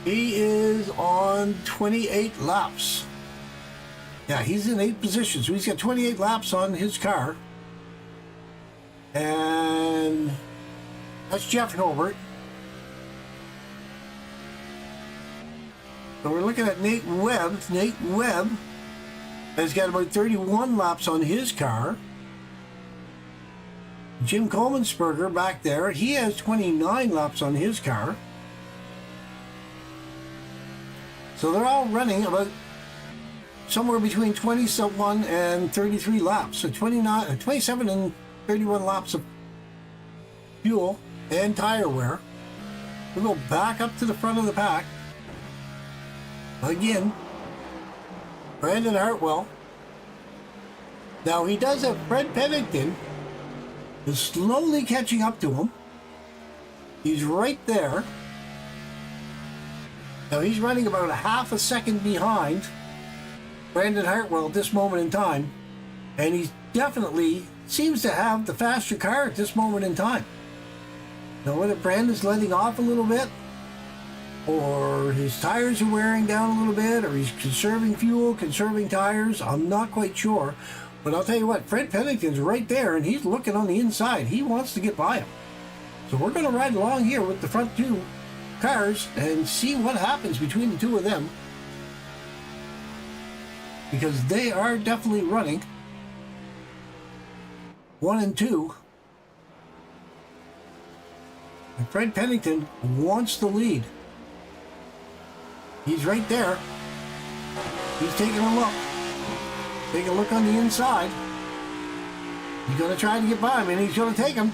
He is on 28 laps. Yeah, he's in 8 positions. So he's got 28 laps on his car. And that's Jeff Hilbert. So we're looking at Nate Webb. Nate Webb has got about 31 laps on his car. Jim Colemanspurger back there, he has 29 laps on his car. So they're all running about somewhere between 21 and 33 laps. So 27 and 31 laps of fuel and tire wear. We'll go back up to the front of the pack. Again, Brandon Hartwell. Now he does have Fred Pennington is slowly catching up to him. He's right there. Now he's running about a half a second behind Brandon Hartwell at this moment in time. And he definitely seems to have the faster car at this moment in time. Now whether Brandon's letting off a little bit, or his tires are wearing down a little bit, or he's conserving fuel, conserving tires, I'm not quite sure. But I'll tell you what, Fred Pennington's right there, and he's looking on the inside. He wants to get by him. So we're going to ride along here with the front 2 cars and see what happens between the 2 of them. Because they are definitely running 1 and 2. And Fred Pennington wants the lead. He's right there. He's taking a look. Take a look on the inside. He's going to try to get by him, and he's going to take him.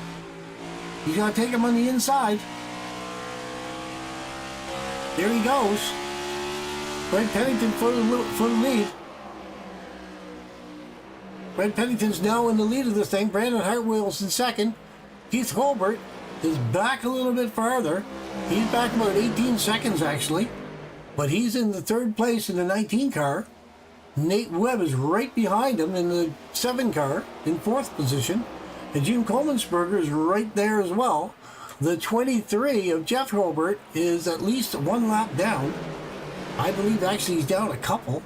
He's going to take him on the inside. There he goes. Fred Pennington for the lead. Fred Pennington's now in the lead of this thing. Brandon Hartwell's in second. Keith Holbert is back a little bit farther. He's back about 18 seconds, actually. But he's in the third place in the 19 car. Nate Webb is right behind him in the 7 car in fourth position. And Jim Coleman'sberger is right there as well. The 23 of Jeff Holbert is at least 1 lap down. I believe actually he's down a couple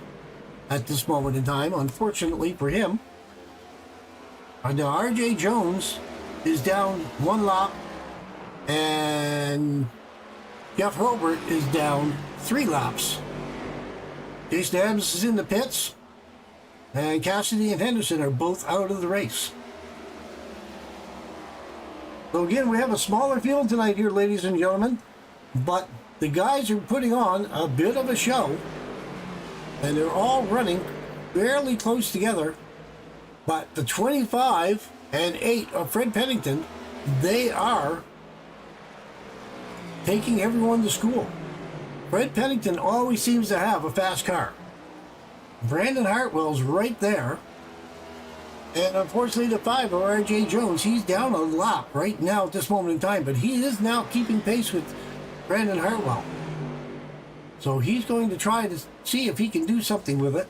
at this moment in time, unfortunately for him. Now R.J. Jones is down 1 lap, and Jeff Holbert is down 3 laps. Jason Adams is in the pits, and Cassidy and Henderson are both out of the race. So again, we have a smaller field tonight here, ladies and gentlemen, but the guys are putting on a bit of a show, and they're all running fairly close together. But the 25 and 8 of Fred Pennington, they are taking everyone to school. Fred Pennington always seems to have a fast car. Brandon Hartwell's right there. And unfortunately, the 5 of R.J. Jones, he's down a lap right now at this moment in time, but he is now keeping pace with Brandon Hartwell. So he's going to try to see if he can do something with it.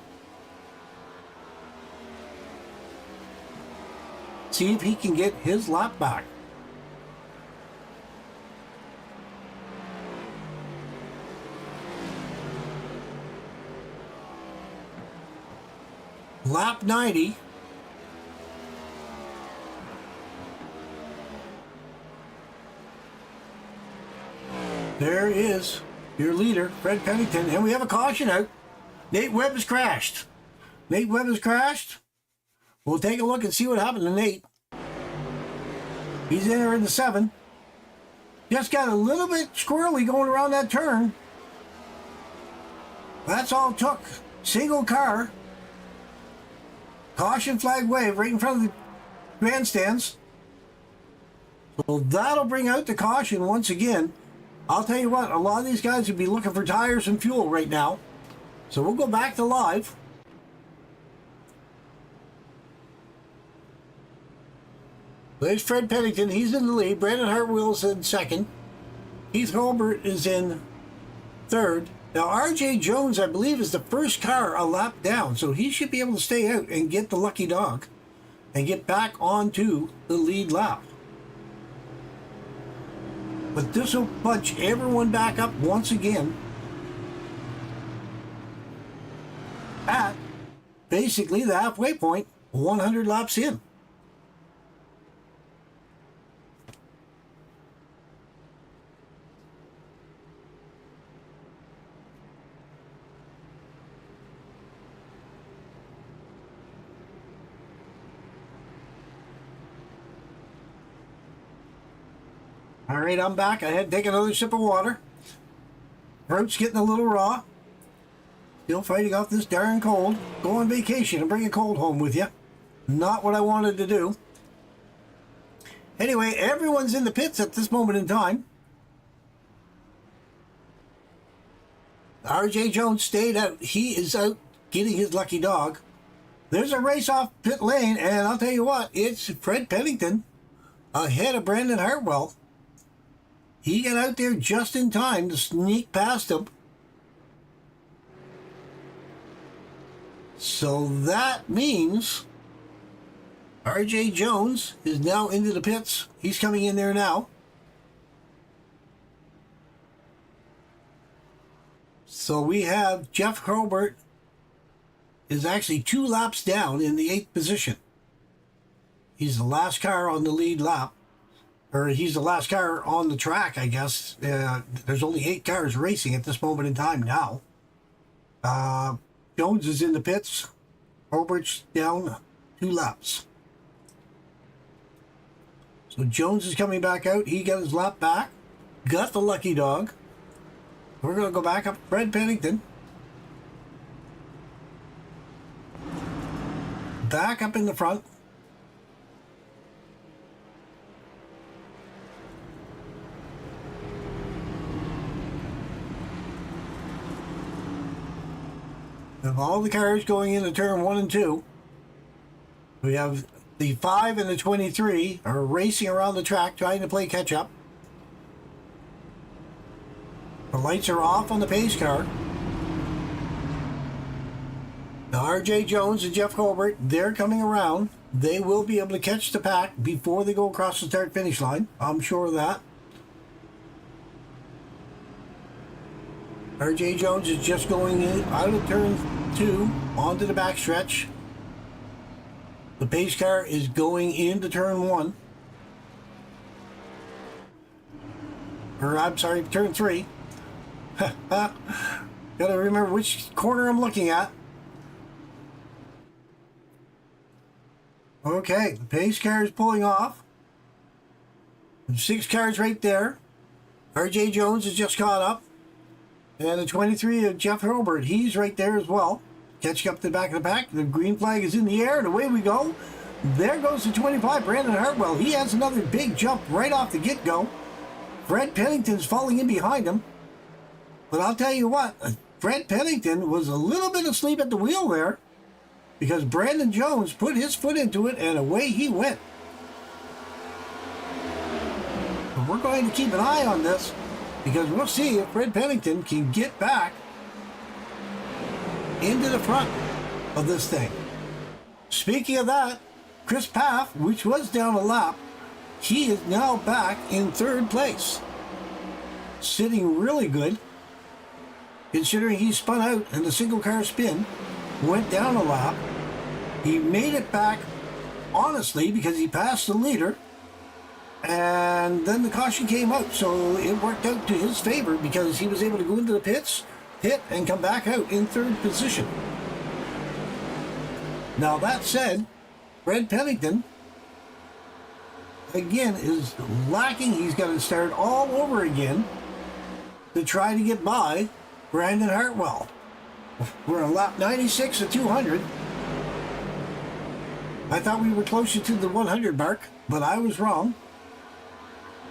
See if he can get his lap back. Lap 90. There is your leader, Fred Pennington, and we have a caution out. Nate Webb has crashed. Nate Webb has crashed. We'll take a look and see what happened to Nate. He's in there in the 7. Just got a little bit squirrely going around that turn. That's all it took. Single car. Caution flag wave right in front of the grandstands. So that'll bring out the caution once again. I'll tell you what, a lot of these guys would be looking for tires and fuel right now. So we'll go back to live. There's Fred Pennington. He's in the lead. Brandon Hartwell is in second. Keith Holbert is in third. Now, R.J. Jones, I believe, is the first car a lap down. So he should be able to stay out and get the lucky dog and get back onto the lead lap. But this will punch everyone back up once again at basically the halfway point, 100 laps in. All right, I'm back. I had to take another sip of water. Throat's getting a little raw. Still fighting off this darn cold. Go on vacation and bring a cold home with you. Not what I wanted to do. Anyway, everyone's in the pits at this moment in time. R.J. Jones stayed out. He is out getting his lucky dog. There's a race off pit lane, and I'll tell you what, it's Fred Pennington ahead of Brandon Hartwell. He got out there just in time to sneak past him. So that means R.J. Jones is now into the pits. He's coming in there now. So we have Jeff Holbert is actually 2 laps down in the 8th position. He's the last car on the lead lap. Or he's the last car on the track, I guess. There's only 8 cars racing at this moment in time now. Jones is in the pits. Holbert's down 2 laps. So Jones is coming back out. He got his lap back. Got the lucky dog. We're going to go back up to Fred Pennington. Back up in the front. Of all the cars going into turn 1 and 2, we have the 5 and the 23 are racing around the track trying to play catch up. The lights are off on the pace car. Now RJ Jones and Jeff Colbert, they're coming around. They will be able to catch the pack before they go across the start finish line. I'm sure of that. RJ Jones is just going in out of turn 2 onto the backstretch. The pace car is going into turn 1. Or I'm sorry, turn 3. Gotta remember which corner I'm looking at. Okay, the pace car is pulling off. 6 cars right there. RJ Jones has just caught up. And the 23 of Jeff Hilbert, he's right there as well. Catching up to the back of the pack. The green flag is in the air, and away we go. There goes the 25, Brandon Hartwell. He has another big jump right off the get-go. Fred Pennington's falling in behind him. But I'll tell you what, Fred Pennington was a little bit asleep at the wheel there, because Brandon Jones put his foot into it, and away he went. But we're going to keep an eye on this, because we'll see if Fred Pennington can get back into the front of this thing. Speaking of that, Chris Paff, which was down a lap, he is now back in 3rd place. Sitting really good, considering he spun out in the single car spin, went down a lap. He made it back, honestly, because he passed the leader. And then the caution came out, so it worked out to his favor because he was able to go into the pit, and come back out in 3rd position. Now that said, Fred Pennington, again, is lacking. He's got to start all over again to try to get by Brandon Hartwell. We're on lap 96 of 200. I thought we were closer to the 100 mark, but I was wrong.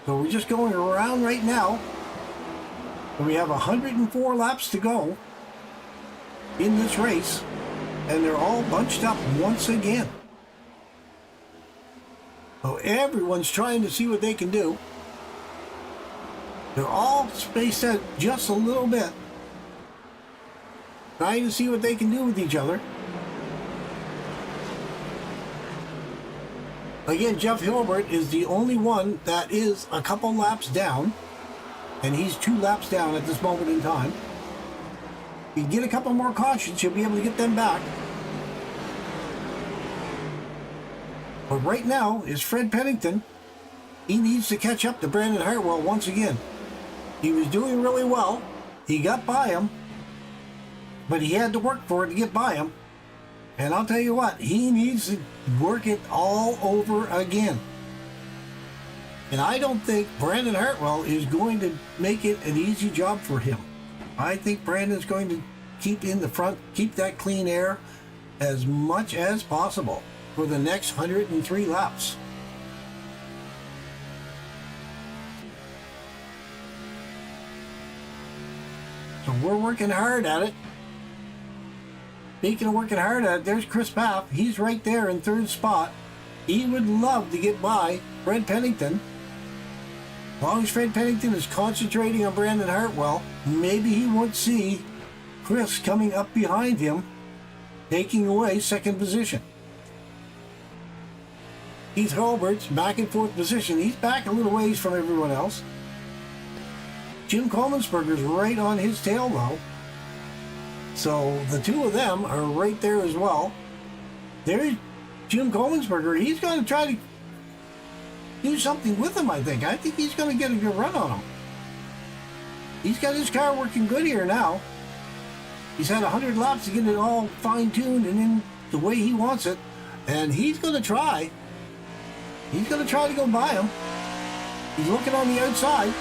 So we're just going around right now. We have 104 laps to go in this race, and they're all bunched up once again. So everyone's trying to see what they can do. They're all spaced out just a little bit, trying to see what they can do with each other. Again, Jeff Hilbert is the only one that is a couple laps down, and he's 2 laps down at this moment in time. If you get a couple more cautions, you'll be able to get them back. But right now is Fred Pennington. He needs to catch up to Brandon Hartwell once again. He was doing really well. He got by him, but he had to work for it to get by him. And I'll tell you what, he needs to work it all over again. And I don't think Brandon Hartwell is going to make it an easy job for him. I think Brandon's going to keep in the front, keep that clean air as much as possible for the next 103 laps. So we're working hard at it. Speaking of working hard at it, there's Chris Paff. He's right there in 3rd spot. He would love to get by Fred Pennington. As long as Fred Pennington is concentrating on Brandon Hartwell, maybe he won't see Chris coming up behind him, taking away 2nd position. Keith Hulbert's back in 4th position. He's back a little ways from everyone else. Jim Kolmensberger's right on his tail, though. So the 2 of them are right there as well. There's Jim Kolmensberger. He's going to try to do something with him, I think. I think he's going to get a good run on him. He's got his car working good here now. He's had 100 laps to get it all fine-tuned and in the way he wants it. And he's going to try. He's going to try to go by him. He's looking on the outside.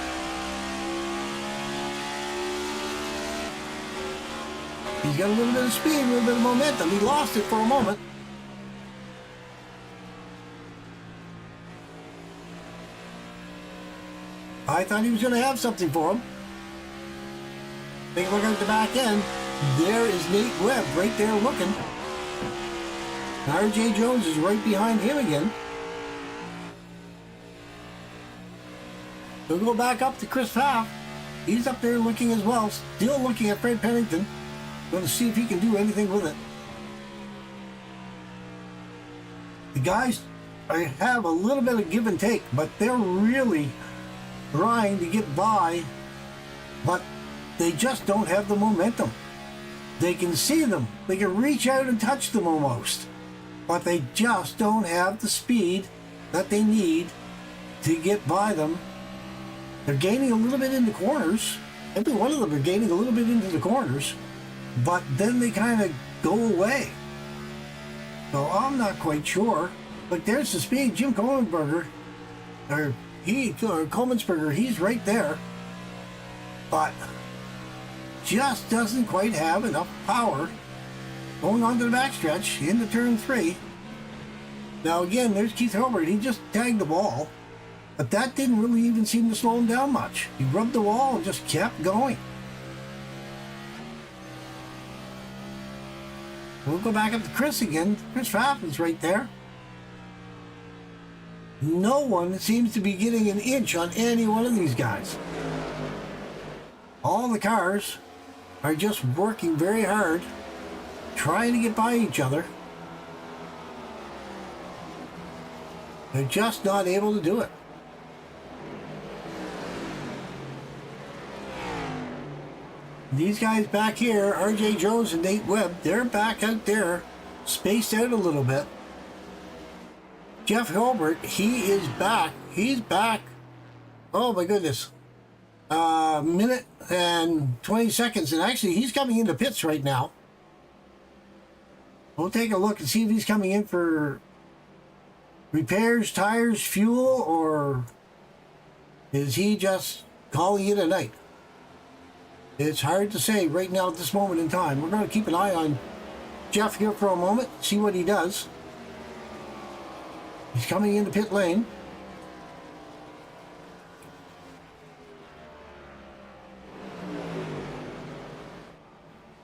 He's got a little bit of speed, a little bit of momentum. He lost it for a moment. I thought he was going to have something for him. Take a look at the back end. there is Nate Webb right there looking. R.J. Jones is right behind him again. We'll go back up to Chris Pfaff. He's up there looking as well, still looking at Fred Pennington. Going to see if he can do anything with it. The guys have a little bit of give and take, but they're really trying to get by, but they just don't have the momentum. They can see them. They can reach out and touch them almost, but they just don't have the speed that they need to get by them. They're gaining a little bit in the corners. Every one of them are gaining a little bit into the corners, but then they kind of go away. So I'm not quite sure. But there's the speed. Jim Kohlenberger, or Kohlmensberger, he's right there, but just doesn't quite have enough power going on to the backstretch into turn 3. Now again, there's Keith Hilbert. He just tagged the ball, but that didn't really even seem to slow him down much. He rubbed the wall and just kept going. We'll go back up to Chris again. Chris Pfaff is right there. No one seems to be getting an inch on any one of these guys. All the cars are just working very hard, trying to get by each other. They're just not able to do it. These guys back here, R.J. Jones and Nate Webb, they're back out there, spaced out a little bit. Jeff Hilbert, he is back. He's back. Oh my goodness. Minute and 20 seconds. And actually, he's coming into pits right now. We'll take a look and see if he's coming in for repairs, tires, fuel, or is he just calling it a night? It's hard to say right now at this moment in time. We're going to keep an eye on Jeff here for a moment, see what he does. He's coming into pit lane.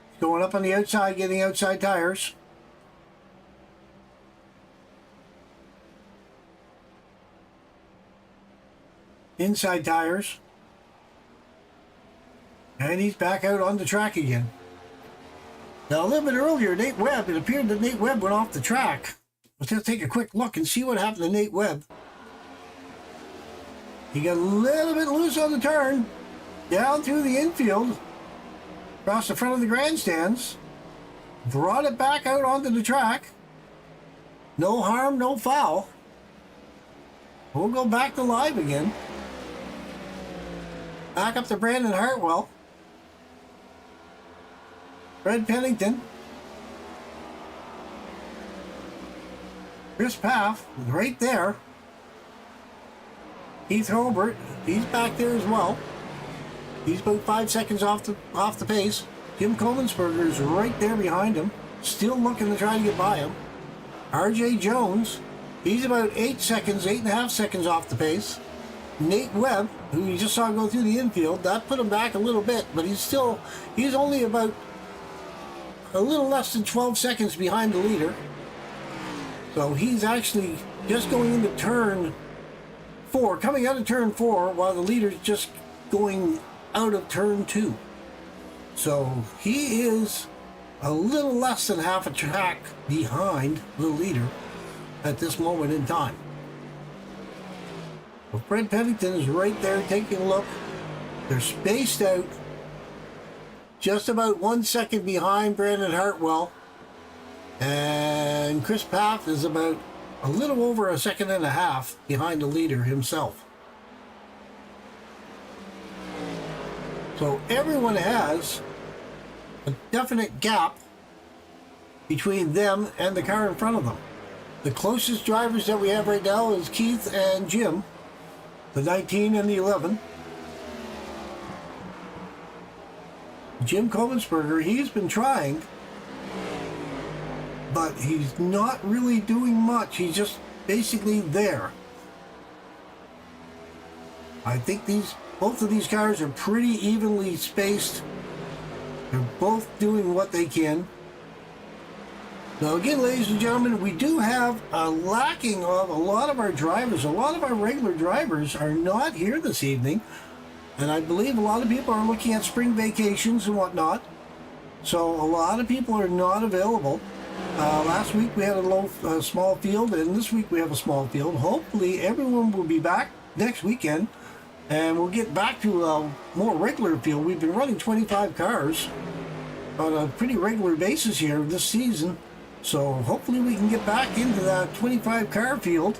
He's going up on the outside, getting outside tires. Inside tires. And he's back out on the track again. Now a little bit earlier, Nate Webb, it appeared that Nate Webb went off the track. Let's just take a quick look and see what happened to Nate Webb. He got a little bit loose on the turn, down through the infield, across the front of the grandstands, brought it back out onto the track. No harm, no foul. We'll go back to live again. Back up to Brandon Hartwell. Fred Pennington. Chris Pfaff, right there. Keith Hilbert, he's back there as well. He's about 5 seconds off the pace. Jim Kohlmensberger is right there behind him, still looking to try to get by him. R.J. Jones, he's about 8 seconds, 8.5 seconds off the pace. Nate Webb, who you just saw go through the infield, that put him back a little bit, but he's only about a little less than 12 seconds behind the leader. So he's actually just going into turn 4, coming out of turn 4, while the leader's just going out of turn 2. So he is a little less than half a track behind the leader at this moment in time. Well, Fred Pennington is right there taking a look. They're spaced out, just about 1 second behind Brandon Hartwell. And Chris Pfaff is about a little over 1.5 seconds behind the leader himself. So everyone has a definite gap between them and the car in front of them. The closest drivers that we have right now is Keith and Jim, the 19 and the 11. Jim Kohlmensberger, he's been trying, but he's not really doing much. He's just basically there. I think both of these cars are pretty evenly spaced. They're both doing what they can. Now again, ladies and gentlemen, we do have a lacking of a lot of our drivers. A lot of our regular drivers are not here this evening. And I believe a lot of people are looking at spring vacations and whatnot. So a lot of people are not available. Last week we had a small field, and this week we have a small field. Hopefully everyone will be back next weekend, and we'll get back to a more regular field. We've been running 25 cars on a pretty regular basis here this season. So hopefully we can get back into that 25 car field,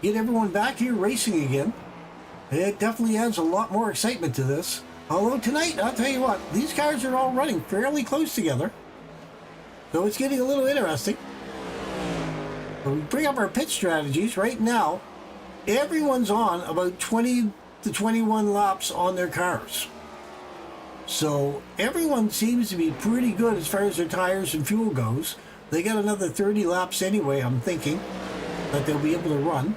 get everyone back here racing again. It definitely adds a lot more excitement to this. Although tonight, I'll tell you what, these cars are all running fairly close together. So it's getting a little interesting. When we bring up our pit strategies right now, everyone's on about 20 to 21 laps on their cars. So everyone seems to be pretty good as far as their tires and fuel goes. They got another 30 laps anyway, I'm thinking, that they'll be able to run.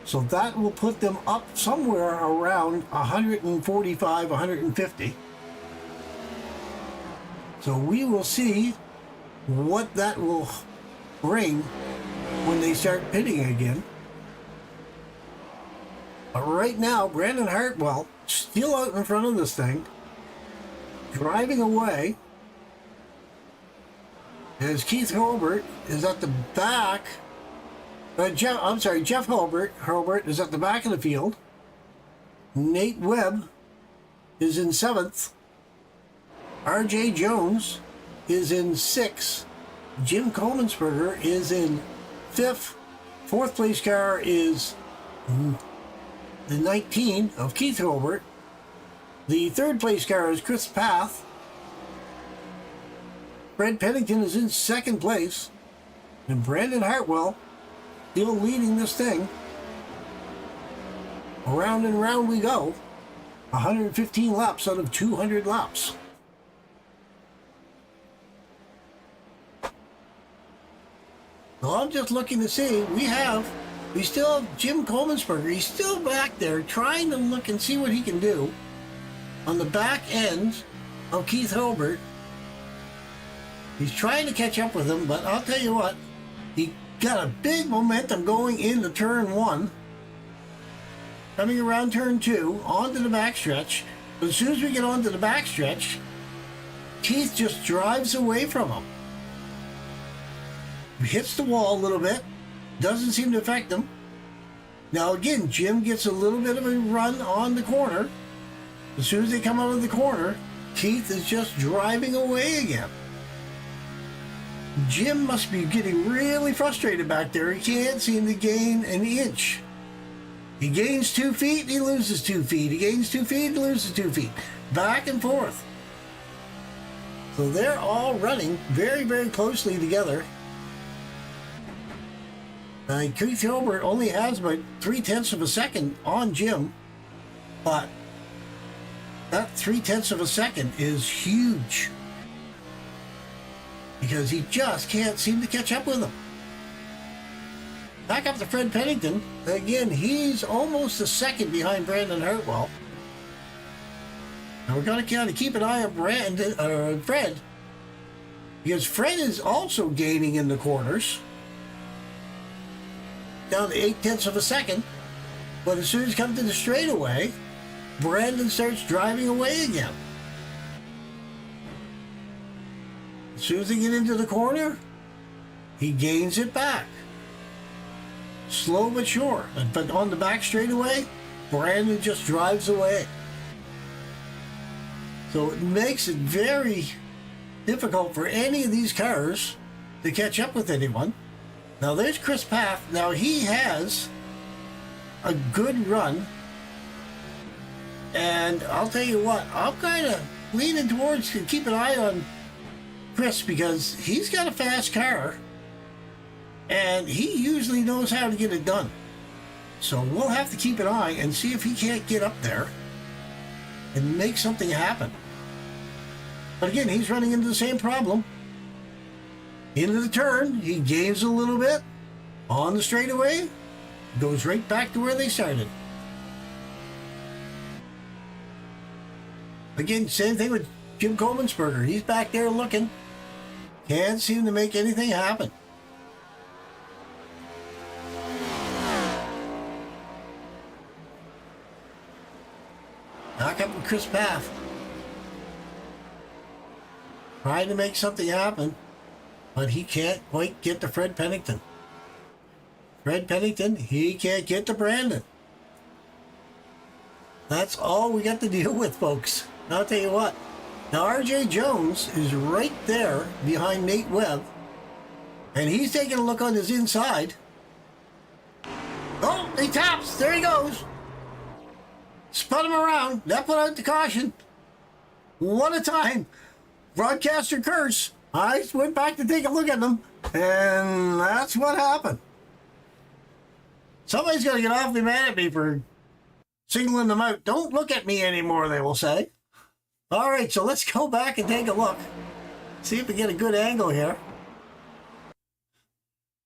So that will put them up somewhere around 145, 150. So we will see what that will bring when they start pitting again. But right now, Brandon Hartwell still out in front of this thing, driving away, as Keith Hurlbert is at the back. Jeff Hurlbert is at the back of the field. Nate Webb is in 7th. R.J. Jones is in 6th. Jim Kolmensberger is in 5th. 4th place car is the 19 of Keith Hurlbert. The 3rd place car is Chris Path. Fred Pennington is in 2nd place. And Brandon Hartwell still leading this thing. Around and around we go. 115 laps out of 200 laps. So I'm just looking to see, we still have Jim Kolmensberger. He's still back there trying to look and see what he can do on the back end of Keith Hurlbert. He's trying to catch up with him, but I'll tell you what, he got a big momentum going into turn 1. Coming around turn 2, onto the backstretch. But as soon as we get onto the backstretch, Keith just drives away from him. Hits the wall a little bit. Doesn't seem to affect him. Now again, Jim gets a little bit of a run on the corner. As soon as they come out of the corner, Keith is just driving away again. Jim must be getting really frustrated back there. He can't seem to gain an inch. He gains 2 feet, he loses 2 feet. He gains 2 feet, he loses 2 feet. Back and forth. So they're all running very, very closely together. Keith Hurlbert only has about 0.3 of a second on Jim, but that 0.3 of a second is huge because he just can't seem to catch up with him. Back up to Fred Pennington. Again, he's almost a second behind Brandon Hartwell. Now we're going to kind of keep an eye on Fred, because Fred is also gaining in the corners. Down to 0.8 of a second. But as soon as he comes to the straightaway, Brandon starts driving away again. As soon as they get into the corner, he gains it back. Slow but sure. But on the back straightaway, Brandon just drives away. So it makes it very difficult for any of these cars to catch up with anyone. Now there's Chris Path. Now he has a good run. And I'll tell you what, I'm kind of leaning towards to keep an eye on Chris because he's got a fast car. And he usually knows how to get it done. So we'll have to keep an eye and see if he can't get up there and make something happen. But again, he's running into the same problem. Into the turn, he gains a little bit. On the straightaway, goes right back to where they started. Again, same thing with Jim Comensberger. He's back there looking. Can't seem to make anything happen. Knock up with Chris Path. Trying to make something happen, but he can't quite get to Fred Pennington. Fred Pennington, he can't get to Brandon. That's all we got to deal with, folks. I'll tell you what. Now, R.J. Jones is right there behind Nate Webb, and he's taking a look on his inside. Oh, he taps. There he goes. Spun him around. That put out the caution. What a time. Broadcaster curse. I went back to take a look at them, and that's what happened. Somebody's going to get awfully mad at me for singling them out. Don't look at me anymore, they will say. All right, so let's go back and take a look. See if we get a good angle here.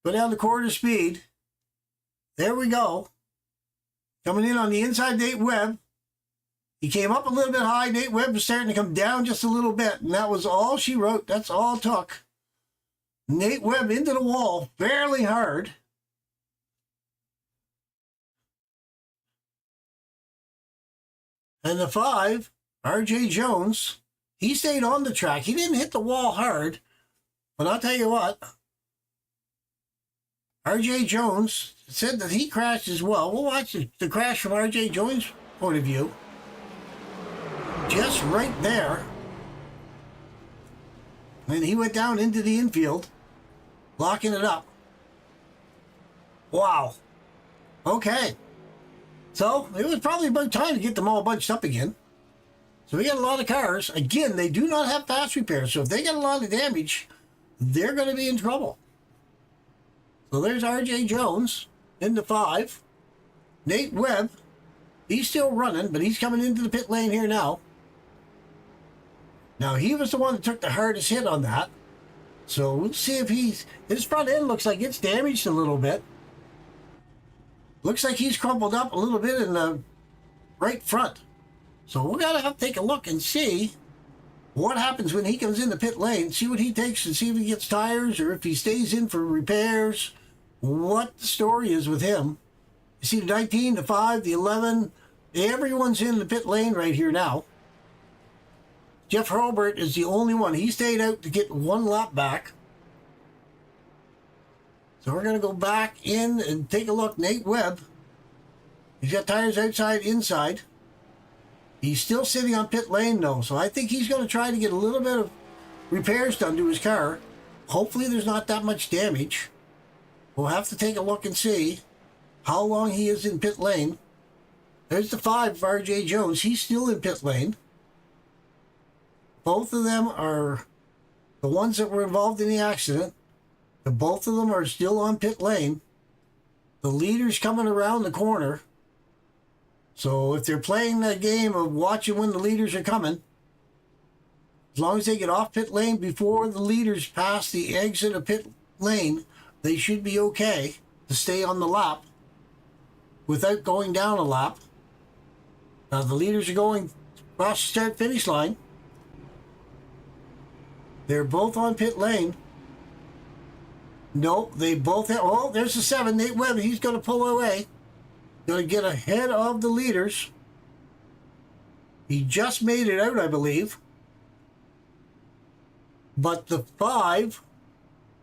Go down to quarter speed. There we go. Coming in on the inside, Nate Webb. He came up a little bit high. Nate Webb was starting to come down just a little bit, and that was all she wrote. That's all it took. Nate Webb into the wall, fairly hard. And the 5, R.J. Jones, he stayed on the track. He didn't hit the wall hard, but I'll tell you what, R.J. Jones said that he crashed as well. We'll watch the crash from R.J. Jones' point of view. Just right there. And he went down into the infield, locking it up. Wow. Okay. So it was probably about time to get them all bunched up again. So we got a lot of cars. Again, they do not have fast repairs. So if they got a lot of damage, they're going to be in trouble. So there's R.J. Jones into 5. Nate Webb, he's still running, but he's coming into the pit lane here now. Now, he was the one that took the hardest hit on that. So we'll see if his front end looks like it's damaged a little bit. Looks like he's crumpled up a little bit in the right front. So we're going to have to take a look and see what happens when he comes in the pit lane. See what he takes and see if he gets tires or if he stays in for repairs. What the story is with him. You see the 19, the 5, the 11. Everyone's in the pit lane right here now. Jeff Hurlbert is the only one. He stayed out to get one lap back. So we're going to go back in and take a look. Nate Webb. He's got tires outside, inside. He's still sitting on pit lane, though. So I think he's going to try to get a little bit of repairs done to his car. Hopefully there's not that much damage. We'll have to take a look and see how long he is in pit lane. There's the 5 of R.J. Jones. He's still in pit lane. Both of them are the ones that were involved in the accident. And both of them are still on pit lane. The leader's coming around the corner. So if they're playing that game of watching when the leaders are coming, as long as they get off pit lane before the leaders pass the exit of pit lane, they should be okay to stay on the lap without going down a lap. Now the leaders are going across the start-finish line. They're both on pit lane. Nope, they both have... Oh, there's the 7, Nate Webb. He's going to pull away. Going to get ahead of the leaders. He just made it out, I believe. But the 5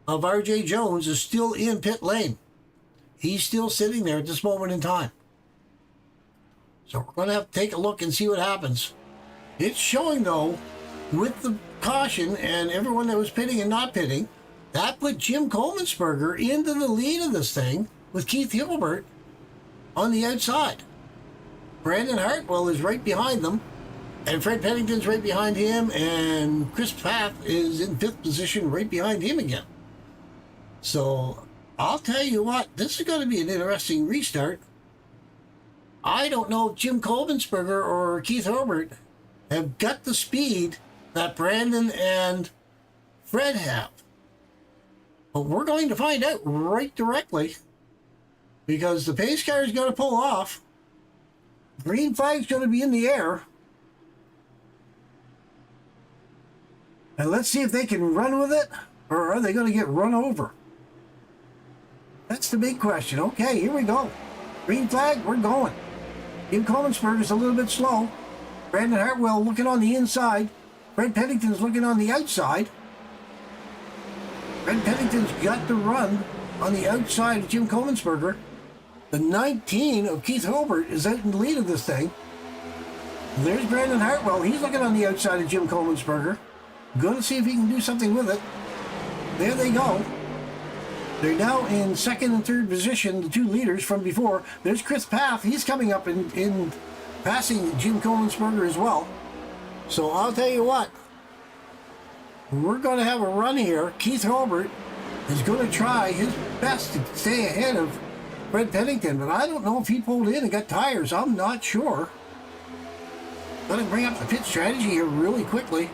of R.J. Jones is still in pit lane. He's still sitting there at this moment in time. So we're going to have to take a look and see what happens. It's showing, though, with the caution and everyone that was pitting and not pitting, that put Jim Comensberger into the lead of this thing with Keith Hilbert on the outside. Brandon Hartwell is right behind them, and Fred Pennington's right behind him, and Chris Path is in 5th position right behind him again. So I'll tell you what, this is going to be an interesting restart. I don't know if Jim Comensberger or Keith Hilbert have got the speed that Brandon and Fred have. But we're going to find out right directly, because the pace car is going to pull off. Green flag's going to be in the air. And let's see if they can run with it, or are they going to get run over? That's the big question. Okay, here we go. Green flag, we're going. Jim Commonsberger's a little bit slow. Brandon Hartwell looking on the inside. Fred Pennington's looking on the outside. Fred Pennington's got the run on the outside of Jim Commonsberger. The 19 of Keith Hobart is out in the lead of this thing. There's Brandon Hartwell. He's looking on the outside of Jim Commonsberger. Going to see if he can do something with it. There they go. They're now in second and third position, the two leaders from before. There's Chris Paff. He's coming up in passing Jim Commonsberger as well. So I'll tell you what. We're going to have a run here. Keith Hobart is going to try his best to stay ahead of Fred Pennington, but I don't know if he pulled in and got tires. I'm not sure. Going to bring up the pit strategy here really quickly.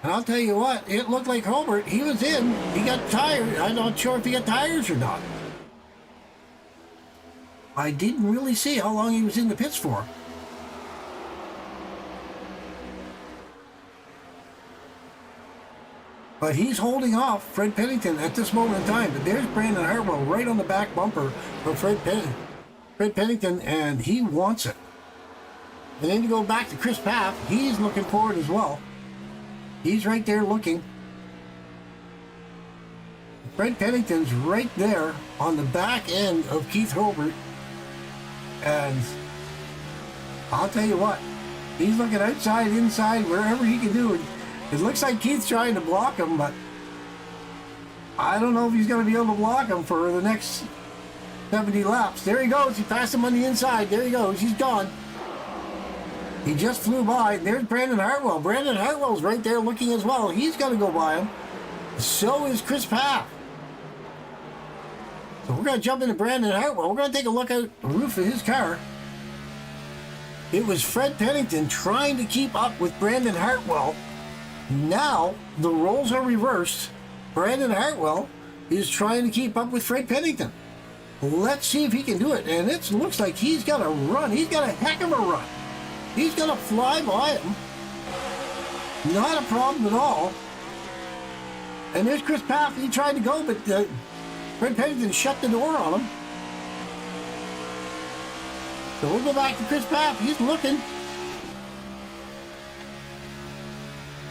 And I'll tell you what, it looked like Hobart, he was in, he got tired. I'm not sure if he got tires or not. I didn't really see how long he was in the pits for. But he's holding off Fred Pennington at this moment in time. But there's Brandon Hartwell right on the back bumper of Fred Pennington, and he wants it. And then to go back to Chris Paff, he's looking for it as well. He's right there looking. Fred Pennington's right there on the back end of Keith Hobart. And I'll tell you what, he's looking outside, inside, wherever he can do it. It looks like Keith's trying to block him, but I don't know if he's going to be able to block him for the next 70 laps. There he goes. He passed him on the inside. There he goes. He's gone. He just flew by. There's Brandon Hartwell. Brandon Hartwell's right there looking as well. He's got to go by him. So is Chris Paff. So we're going to jump into Brandon Hartwell. We're going to take a look out the roof of his car. It was Fred Pennington trying to keep up with Brandon Hartwell. Now the roles are reversed. Brandon Hartwell is trying to keep up with Fred Pennington. Let's see if he can do it. And it looks like he's got a run. He's got a heck of a run. He's going to fly by him. Not a problem at all. And there's Chris Paff. He tried to go, but Fred Pennington shut the door on him. So we'll go back to Chris Paff. He's looking.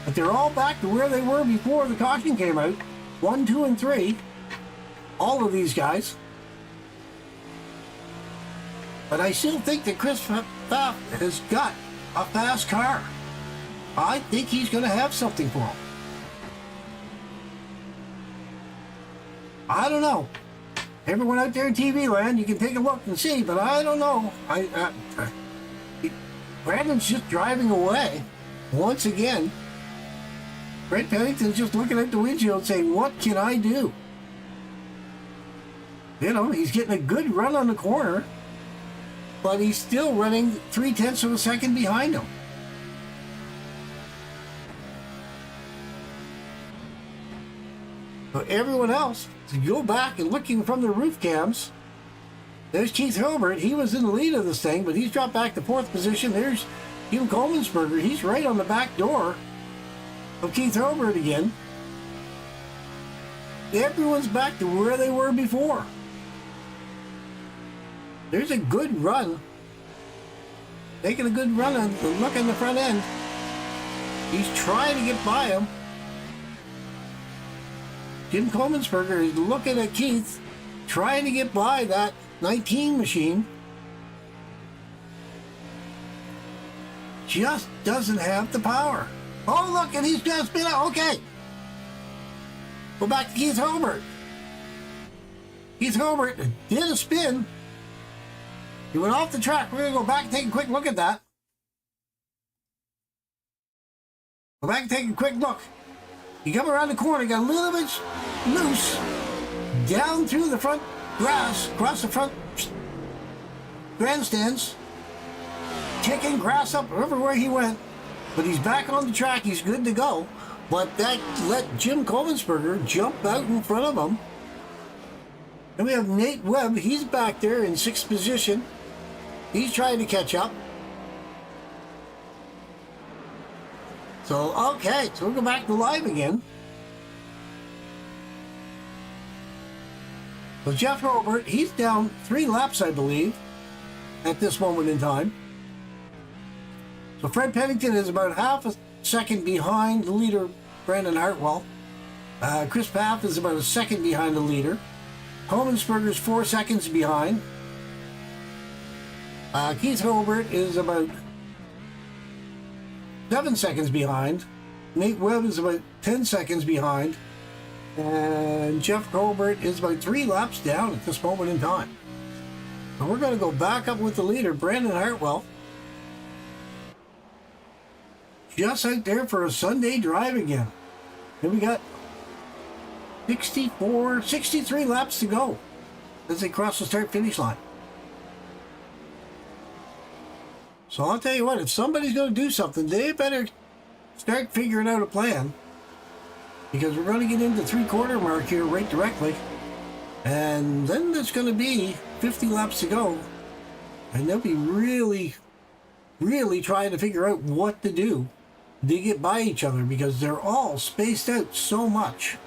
But they're all back to where they were before the caution came out. 1, 2, and 3. All of these guys. But I still think that Chris Paff has got a fast car. I think he's going to have something for him. I don't know. Everyone out there in TV land, you can take a look and see, but I don't know. Brandon's just driving away once again. Fred Pennington's just looking at the windshield saying, what can I do? You know, he's getting a good run on the corner, but he's still running 0.3 of a second behind him. So everyone else, to go back and looking from the roof cams, there's Keith Hobart. He was in the lead of this thing, but he's dropped back to 4th position. There's Jim Commonsberger. He's right on the back door of Keith Hobart again. Everyone's back to where they were before. There's a good run. Taking a good run and look in the front end. He's trying to get by him. Jim Commonsberger is looking at Keith, trying to get by that 19 machine. Just doesn't have the power. Oh, look, and he's going to spin out. Okay. Go back to Keith Hobart. Keith Hobart did a spin. He went off the track. We're going to go back and take a quick look at that. Go back and take a quick look. You come around the corner, got a little bit loose. Down through the front grass, across the front grandstands. Kicking grass up everywhere he went. But he's back on the track. He's good to go. But that let Jim Commonsberger jump out in front of him. And we have Nate Webb. He's back there in 6th position. He's trying to catch up. So, okay, so we'll go back to live again. So Jeff Robert, he's down 3 laps, I believe, at this moment in time. So Fred Pennington is about half a second behind the leader, Brandon Hartwell. Chris Paff is about a second behind the leader. Homensberger's 4 seconds behind. Keith Robert is about 7 seconds behind. Nate Webb is about 10 seconds behind. And Jeff Colbert is about 3 laps down at this moment in time. So we're going to go back up with the leader, Brandon Hartwell. Just out there for a Sunday drive again. And we got 63 laps to go as they cross the start-finish line. So I'll tell you what, if somebody's going to do something, they better start figuring out a plan. Because we're going to get into the 3/4 mark here right directly. And then there's going to be 50 laps to go. And they'll be really, really trying to figure out what to do to get by each other. Because they're all spaced out so much.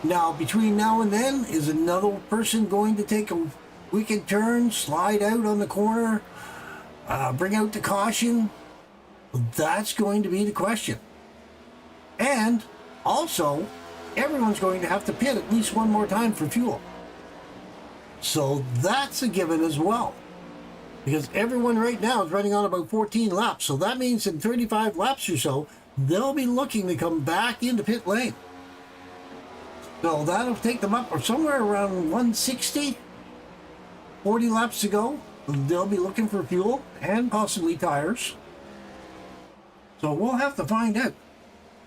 Now, between now and then, is another person going to take a wicked turn, slide out on the corner, bring out the caution? That's going to be the question. And also, everyone's going to have to pit at least one more time for fuel. So that's a given as well. Because everyone right now is running on about 14 laps. So that means in 35 laps or so, they'll be looking to come back into pit lane. So that'll take them up or somewhere around 160, 40 laps to go. They'll be looking for fuel and possibly tires. So we'll have to find out.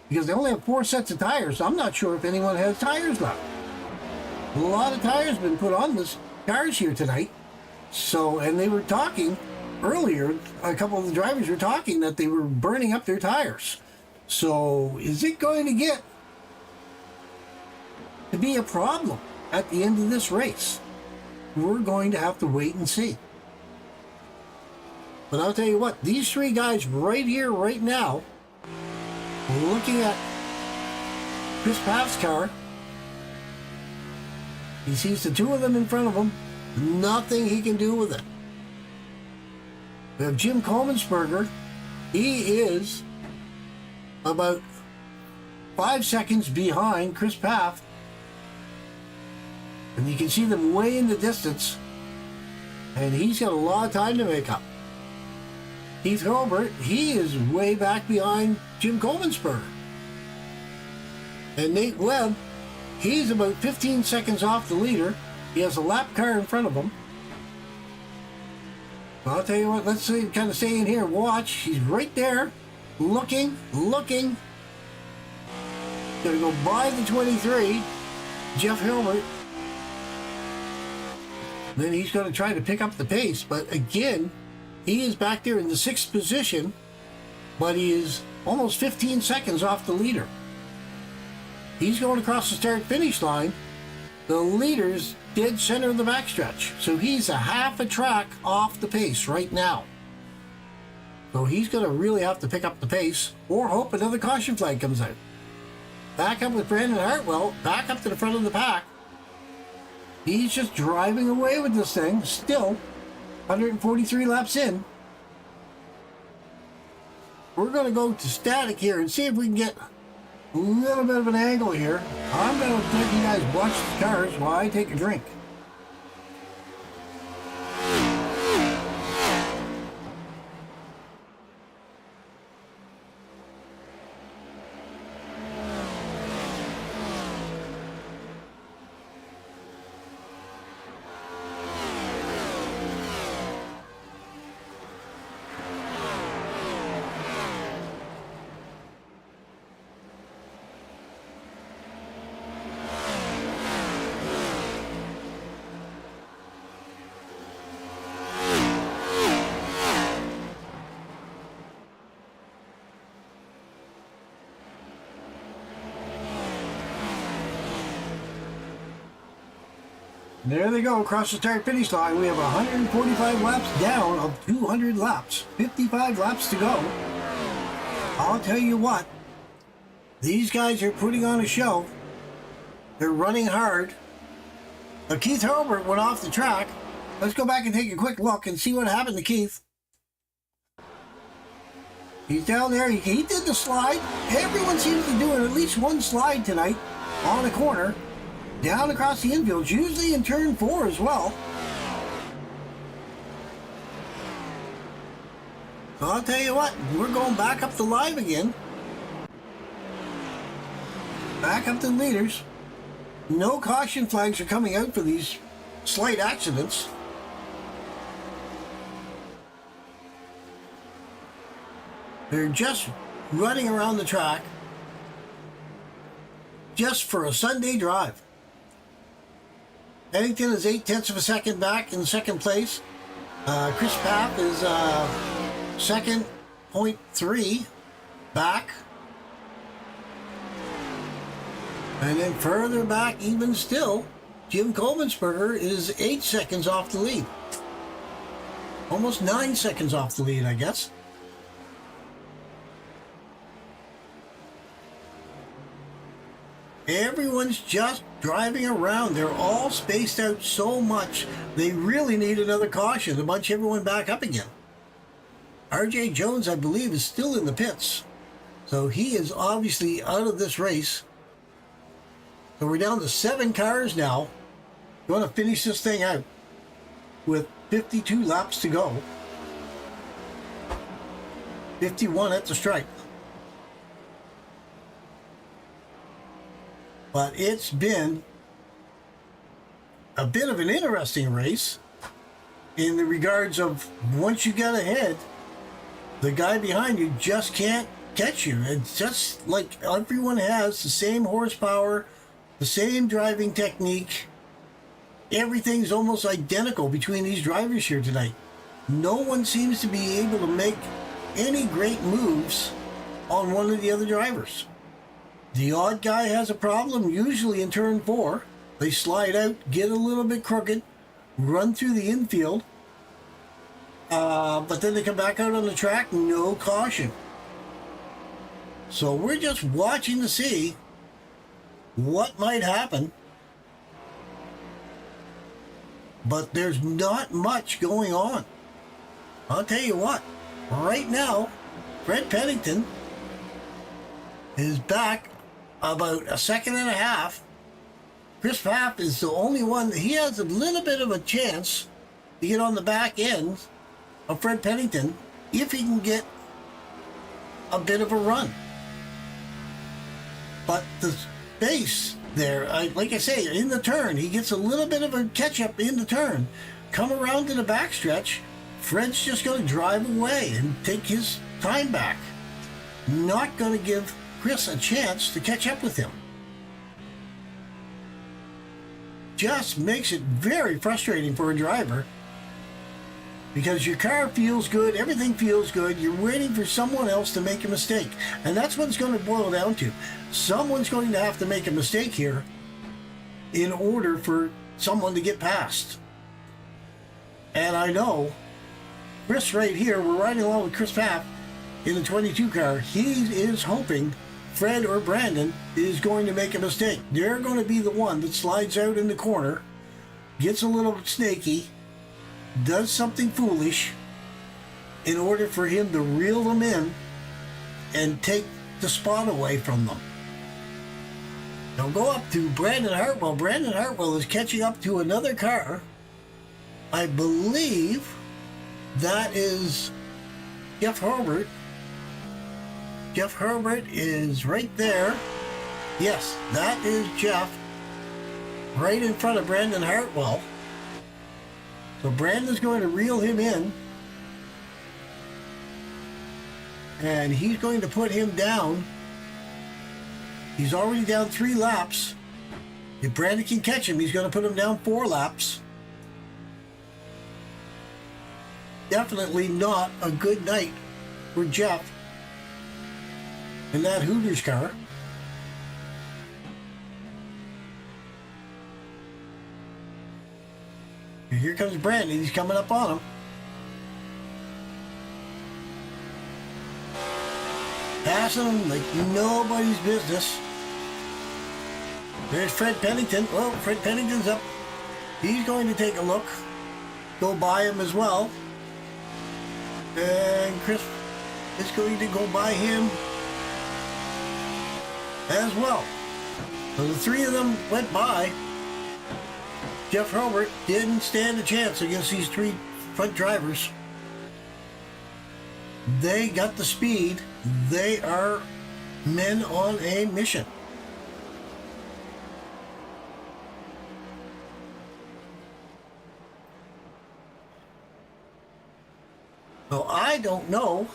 Because they only have 4 sets of tires. I'm not sure if anyone has tires left. A lot of tires have been put on this cars here tonight. So, and they were talking earlier, a couple of the drivers were talking that they were burning up their tires. So, is it going to get to be a problem at the end of this race? We're going to have to wait and see. But I'll tell you what, these 3 guys right here, right now, looking at Chris Paff's car, he sees the 2 of them in front of him. Nothing he can do with it. We have Jim Komensberger. He is about 5 seconds behind Chris Paff. And you can see them way in the distance. And he's got a lot of time to make up. Keith Hilbert, he is way back behind Jim Komensberger. And Nate Webb, he's about 15 seconds off the leader. He has a lap car in front of him. So I'll tell you what, let's see, kind of stay in here and watch. He's right there, looking. Gonna go by the 23, Jeff Hilbert. Then he's going to try to pick up the pace, but again, he is back there in the 6th position, but he is almost 15 seconds off the leader. He's going across the start-finish line. The leader's dead center of the backstretch. So he's a half a track off the pace right now. So he's going to really have to pick up the pace or hope another caution flag comes out. Back up with Brandon Hartwell, back up to the front of the pack. He's just driving away with this thing, still 143 laps in. We're going to go to static here and see if we can get a little bit of an angle here. I'm going to let you guys watch the cars while I take a drink. There they go, across the start-finish line. We have 145 laps down of 200 laps. 55 laps to go. I'll tell you what, these guys are putting on a show. They're running hard. But Keith Herbert went off the track. Let's go back and take a quick look and see what happened to Keith. He's down there. He did the slide. Everyone seems to do at least one slide tonight on a corner. Down across the infield, usually in turn 4 as well. So I'll tell you what, we're going back up the live again. Back up to the leaders. No caution flags are coming out for these slight accidents. They're just running around the track just for a Sunday drive. Pennington is 0.8 of a second back in second place. Chris Papp is second, 0.3 back. And then further back, even still, Jim Kolbensberger is 8 seconds off the lead. Almost 9 seconds off the lead, I guess. Everyone's just driving around. They're all spaced out so much. They really need another caution to bunch everyone back up again. R.J. Jones, I believe, is still in the pits. So he is obviously out of this race. So we're down to 7 cars now. We want to finish this thing out with 52 laps to go. 51 at the stripe. But it's been a bit of an interesting race in the regards of once you get ahead, the guy behind you just can't catch you. It's just like everyone has the same horsepower, the same driving technique. Everything's almost identical between these drivers here tonight. No one seems to be able to make any great moves on one of the other drivers. The odd guy has a problem, usually in turn 4. They slide out, get a little bit crooked, run through the infield, but then they come back out on the track, no caution. So we're just watching to see what might happen. But there's not much going on. I'll tell you what, right now, Fred Pennington is back about 1.5 seconds. Chris Papp is the only one. He has a little bit of a chance to get on the back end of Fred Pennington if he can get a bit of a run. But the space there, like I say, in the turn, he gets a little bit of a catch-up in the turn. Come around to the backstretch, Fred's just going to drive away and take his time back. Not going to give Chris a chance to catch up with him. Just makes it very frustrating for a driver because your car feels good, everything feels good, you're waiting for someone else to make a mistake. And that's what it's going to boil down to. Someone's going to have to make a mistake here in order for someone to get past. And I know Chris right here, we're riding along with Chris Papp in the 22 car. He is hoping Fred or Brandon is going to make a mistake. They're going to be the one that slides out in the corner, gets a little snaky, does something foolish in order for him to reel them in and take the spot away from them. They'll go up to Brandon Hartwell. Brandon Hartwell is catching up to another car. I believe that is Jeff Herbert. Jeff Herbert is right there. Yes, that is Jeff. Right in front of Brandon Hartwell. So Brandon's going to reel him in. And he's going to put him down. He's already down 3 laps. If Brandon can catch him, he's going to put him down 4 laps. Definitely not a good night for Jeff in that Hooters car. And here comes Brandon. He's coming up on him. passing them like nobody's business. There's Fred Pennington. Well, Fred Pennington's up. He's going to take a look. Go by him as well. And Chris is going to go by him as well. So the three of them went by. Jeff Hurlbert didn't stand a chance against these three front drivers. They got the speed. They are men on a mission. So I don't know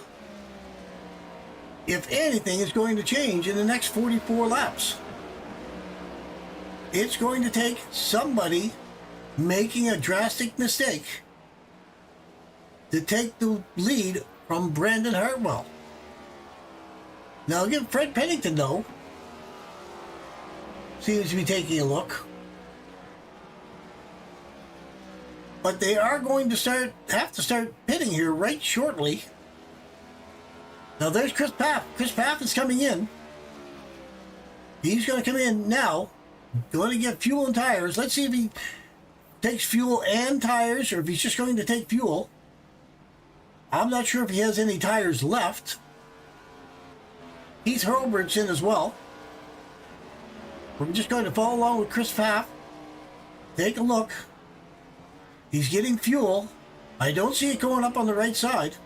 if anything is going to change in the next 44 laps. It's going to take somebody making a drastic mistake to take the lead from Brandon Hartwell. Now again, Fred Pennington, though, seems to be taking a look. But they are going to have to start pitting here right shortly. Now there's Chris Paff. Chris Paff is coming in. He's going to come in now. Going to get fuel and tires. Let's see if he takes fuel and tires, or if he's just going to take fuel. I'm not sure if he has any tires left. Heath Hurlbert's in as well. We're just going to follow along with Chris Paff. Take a look. He's getting fuel. I don't see it going up on the right side.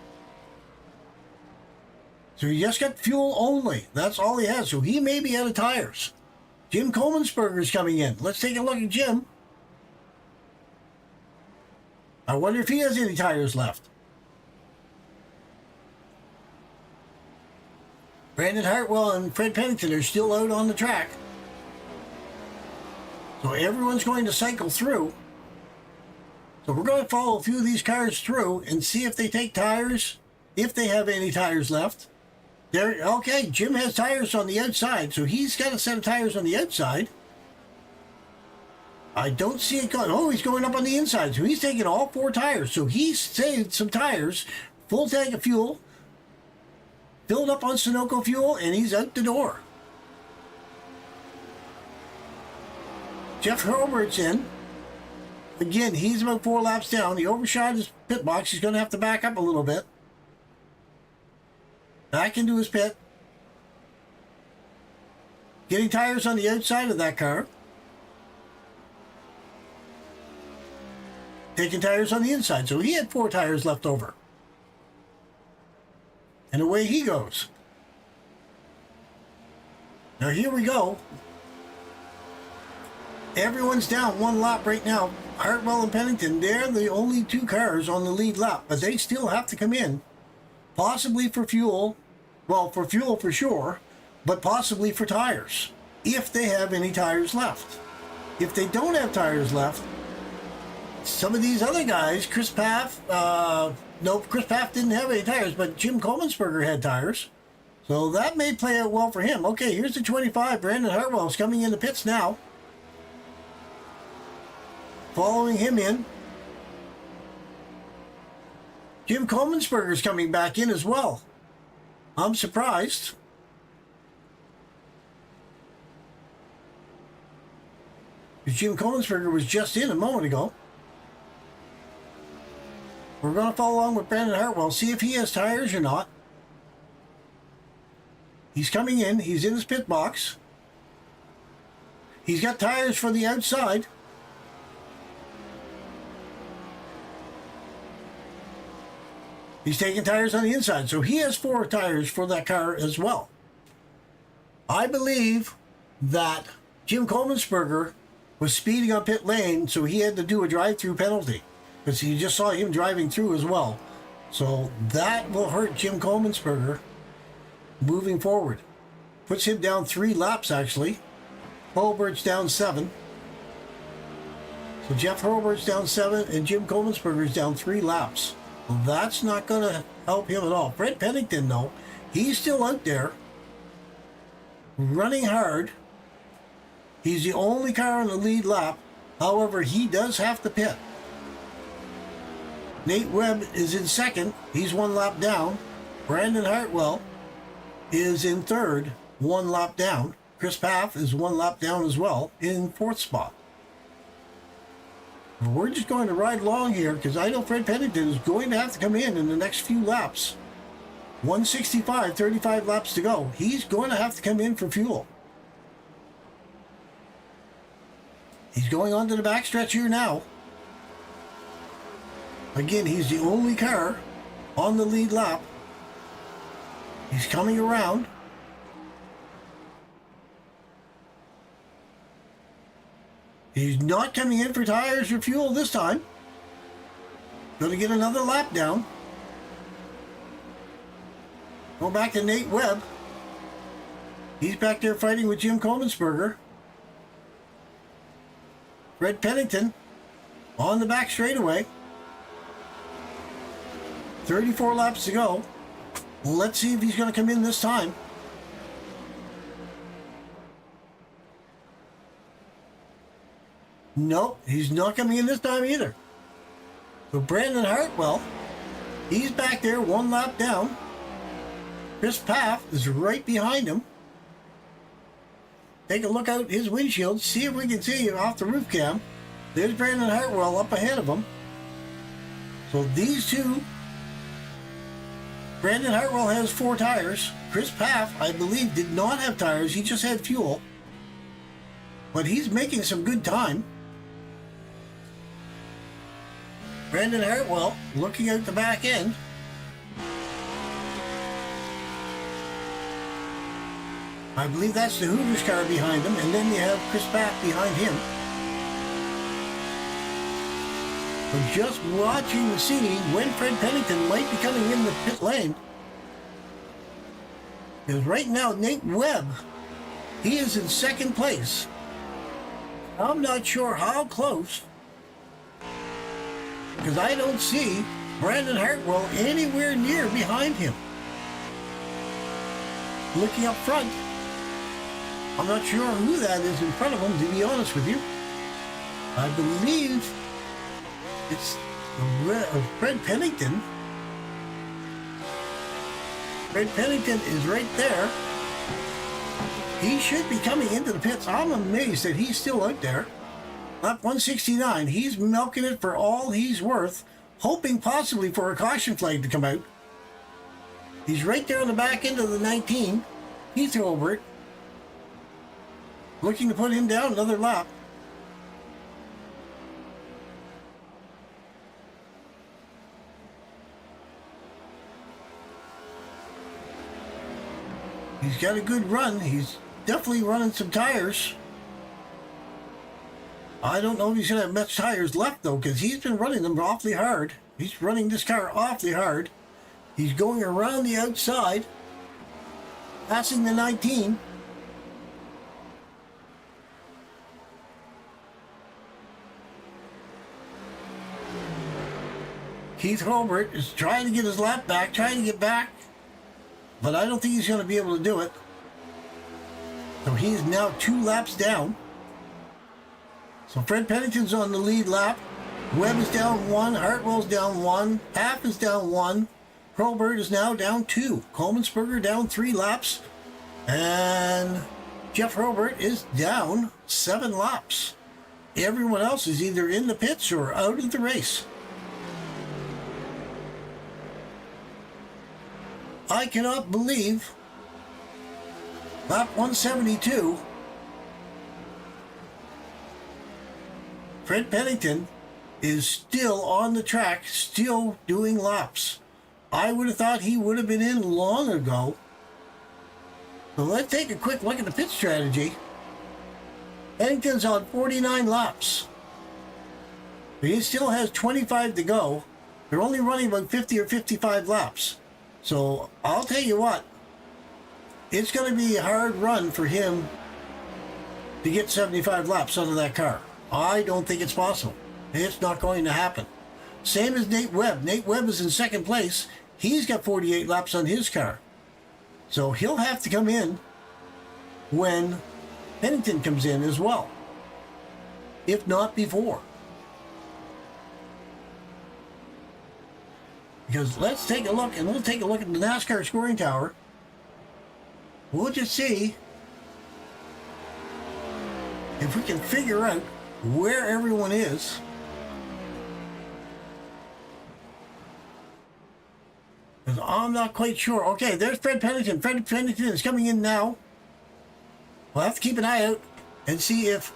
So he just got fuel only. That's all he has. So he may be out of tires. Jim Coleman'sberger's coming in. Let's take a look at Jim. I wonder if he has any tires left. Brandon Hartwell and Fred Pennington are still out on the track. So everyone's going to cycle through. So we're going to follow a few of these cars through and see if they take tires, if they have any tires left. Okay, Jim has tires on the outside, so he's got a set of tires on the outside. I don't see it going. Oh, he's going up on the inside, so he's taking all 4 tires. So he's saved some tires, full tank of fuel, filled up on Sunoco fuel, and he's out the door. Jeff Hurlbert's in. Again, he's about 4 laps down. He overshot his pit box. He's going to have to back up a little bit. Back into his pit. Getting tires on the outside of that car. Taking tires on the inside. So he had 4 tires left over. And away he goes. Now here we go. Everyone's down 1 lap right now. Hartwell and Pennington, they're the only 2 cars on the lead lap, but they still have to come in. Possibly for fuel. Well, for fuel for sure, but possibly for tires, if they have any tires left. If they don't have tires left, some of these other guys, Chris Paff, Chris Paff didn't have any tires, but Jim Coleman'sberger had tires. So that may play out well for him. Okay, here's the 25. Brandon Hartwell's coming in the pits now. Following him in. Jim Coleman'sberger's coming back in as well. I'm surprised. Jim Coleman'sberger was just in a moment ago. We're going to follow along with Brandon Hartwell, see if he has tires or not. He's coming in. He's in his pit box. He's got tires for the outside. He's taking tires on the inside, so he has 4 tires for that car as well. I believe that Jim Coleman'sberger was speeding on pit lane, so he had to do a drive-through penalty, because you just saw him driving through as well. So that will hurt Jim Coleman'sberger moving forward. Puts him down 3 laps, actually. Hurlbert's down 7. So Jeff Hurlbert's down 7, and Jim Coleman'sberger's down 3 laps. Well, that's not going to help him at all. Fred Pennington, though, he's still out there running hard. He's the only car on the lead lap. However, he does have to pit. Nate Webb is in second. He's 1 lap down. Brandon Hartwell is in third, 1 lap down. Chris Paff is 1 lap down as well in 4th spot. We're just going to ride along here because I know Fred Pennington is going to have to come in the next few laps. 165, 35 laps to go. He's going to have to come in for fuel. He's going onto the backstretch here now. Again, he's the only car on the lead lap. He's coming around. He's not coming in for tires or fuel this time. Going to get another lap down. Go back to Nate Webb. He's back there fighting with Jim Komensberger. Fred Pennington on the back straightaway. 34 laps to go. Let's see if he's going to come in this time. Nope, he's not coming in this time either. So Brandon Hartwell, he's back there 1 lap down. Chris Paff is right behind him. Take a look out his windshield, see if we can see him off the roof cam. There's Brandon Hartwell up ahead of him. So these two, Brandon Hartwell has 4 tires. Chris Paff, I believe, did not have tires. He just had fuel. But he's making some good time. Brandon Hartwell looking out the back end. I believe that's the Hooters car behind him, and then you have Chris Paff behind him. We're just watching to see when Fred Pennington might be coming in the pit lane. Because right now, Nate Webb, he is in 2nd place. I'm not sure how close, because I don't see Brandon Hartwell anywhere near behind him. Looking up front, I'm not sure who that is in front of him, to be honest with you. I believe it's Fred Pennington. Fred Pennington is right there. He should be coming into the pits. I'm amazed that he's still out there. Lap 169. He's milking it for all he's worth, hoping possibly for a caution flag to come out. He's right there on the back end of the 19. Heath Robert. Looking to put him down another lap. He's got a good run. He's definitely running some tires. I don't know if he's going to have much tires left, though, because he's been running them awfully hard. He's running this car awfully hard. He's going around the outside, passing the 19. Keith Hobart is trying to get his lap back, trying to get back, but I don't think he's going to be able to do it. So he's now 2 laps down. So Fred Pennington's on the lead lap. Webb is down 1, Hartwell's down 1, Paff is down 1, Probert is now down 2, Komensberger down 3 laps, and Jeff Probert is down 7 laps. Everyone else is either in the pits or out of the race. I cannot believe lap 172, Fred Pennington is still on the track, still doing laps. I would have thought he would have been in long ago. So let's take a quick look at the pit strategy. Pennington's on 49 laps. He still has 25 to go. They're only running about 50 or 55 laps. So I'll tell you what, it's going to be a hard run for him to get 75 laps out of that car. I don't think it's possible. It's not going to happen. Same as Nate Webb. Nate Webb is in 2nd place. He's got 48 laps on his car. So he'll have to come in when Pennington comes in as well, if not before. Because let's take a look, and we'll take a look at the NASCAR scoring tower. we'll just see if we can figure out where everyone is. Because I'm not quite sure. Okay, there's Fred Pennington. Fred Pennington is coming in now. We'll have to keep an eye out and see if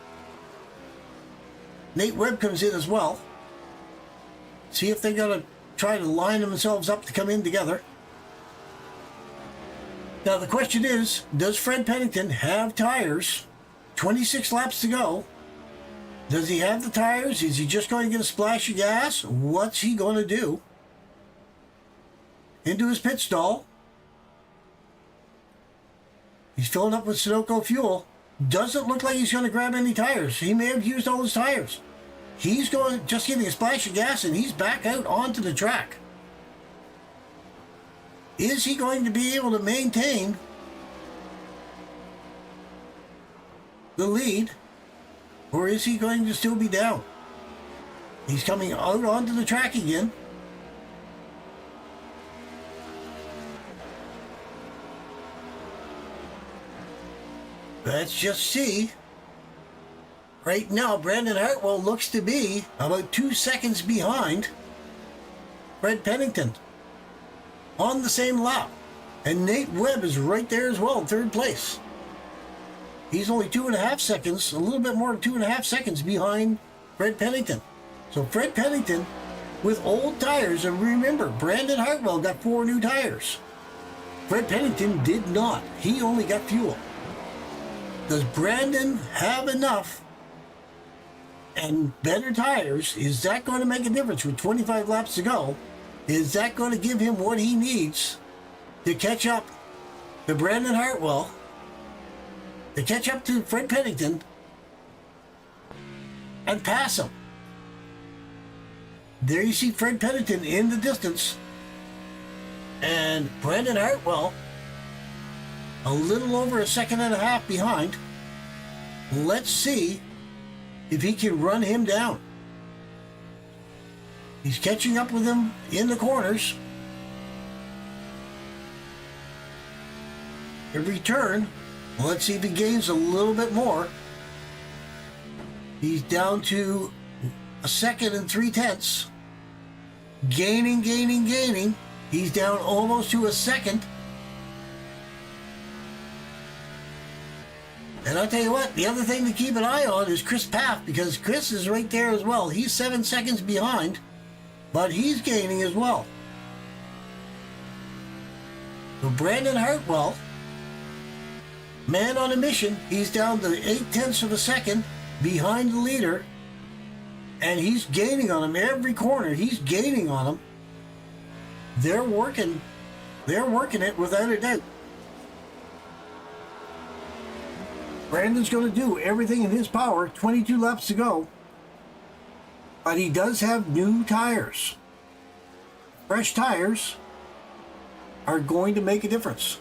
Nate Webb comes in as well. See if they're going to try to line themselves up to come in together. Now the question is, does Fred Pennington have tires? 26 laps to go. Does he have the tires? Is he just going to get a splash of gas? What's he going to do? Into his pit stall. He's filling up with Sunoco fuel. Doesn't look like he's going to grab any tires. He may have used all his tires. He's going just getting a splash of gas and he's back out onto the track. Is he going to be able to maintain the lead, or is he going to still be down? He's coming out onto the track again. Let's just see. Right now, Brandon Hartwell looks to be about 2 seconds behind Fred Pennington on the same lap. And Nate Webb is right there as well in third place. He's only 2.5 seconds, a little bit more than 2.5 seconds behind Fred Pennington. So Fred Pennington with old tires, and remember, Brandon Hartwell got 4 new tires. Fred Pennington did not. He only got fuel. Does Brandon have enough and better tires? Is that going to make a difference with 25 laps to go? Is that going to give him what he needs to catch up to Brandon Hartwell, to catch up to Fred Pennington, and pass him? There you see Fred Pennington in the distance, and Brandon Hartwell a little over 1.5 seconds behind. Let's see if he can run him down. He's catching up with him in the corners. Every turn, let's see if he gains a little bit more. He's down to 1 second and 3/10. Gaining. He's down almost to 1 second. And I'll tell you what, the other thing to keep an eye on is Chris Paff, because Chris is right there as well. He's 7 seconds behind, but he's gaining as well. So Brandon Hartwell, man on a mission, he's down to 0.8 of a second behind the leader, and he's gaining on him every corner. He's gaining on him. They're working it without a doubt. Brandon's going to do everything in his power. 22 laps to go. But he does have new tires. Fresh tires are going to make a difference.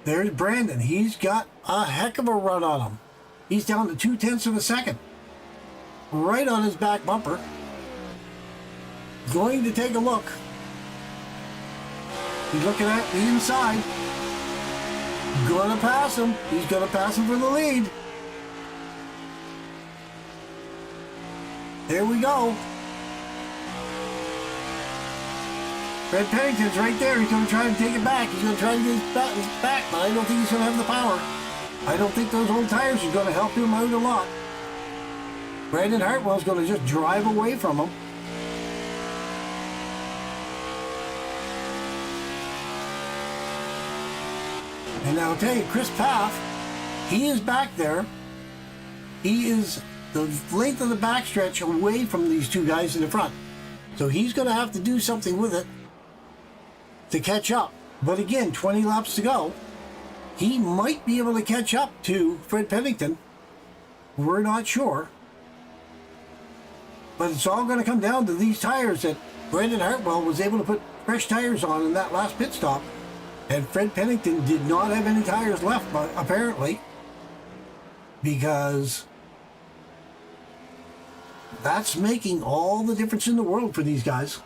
There's Brandon. He's got a heck of a run on him. He's down to 0.2 of a second. Right on his back bumper. Going to take a look. He's looking at the inside. Gonna pass him. He's gonna pass him for the lead. There we go. Fred Pennington's right there. He's gonna try to take it back. He's gonna try to get his back, but I don't think he's gonna have the power. I don't think those old tires are gonna help him out a lot. Brandon Hartwell's gonna just drive away from him. And I'll tell you, Chris Paff, he is back there. He is the length of the backstretch away from these two guys in the front. So he's going to have to do something with it to catch up. But again, 20 laps to go. He might be able to catch up to Fred Pennington. We're not sure. But it's all going to come down to these tires that Brandon Hartwell was able to put fresh tires on in that last pit stop. And Fred Pennington did not have any tires left, but apparently, because that's making all the difference in the world for these guys.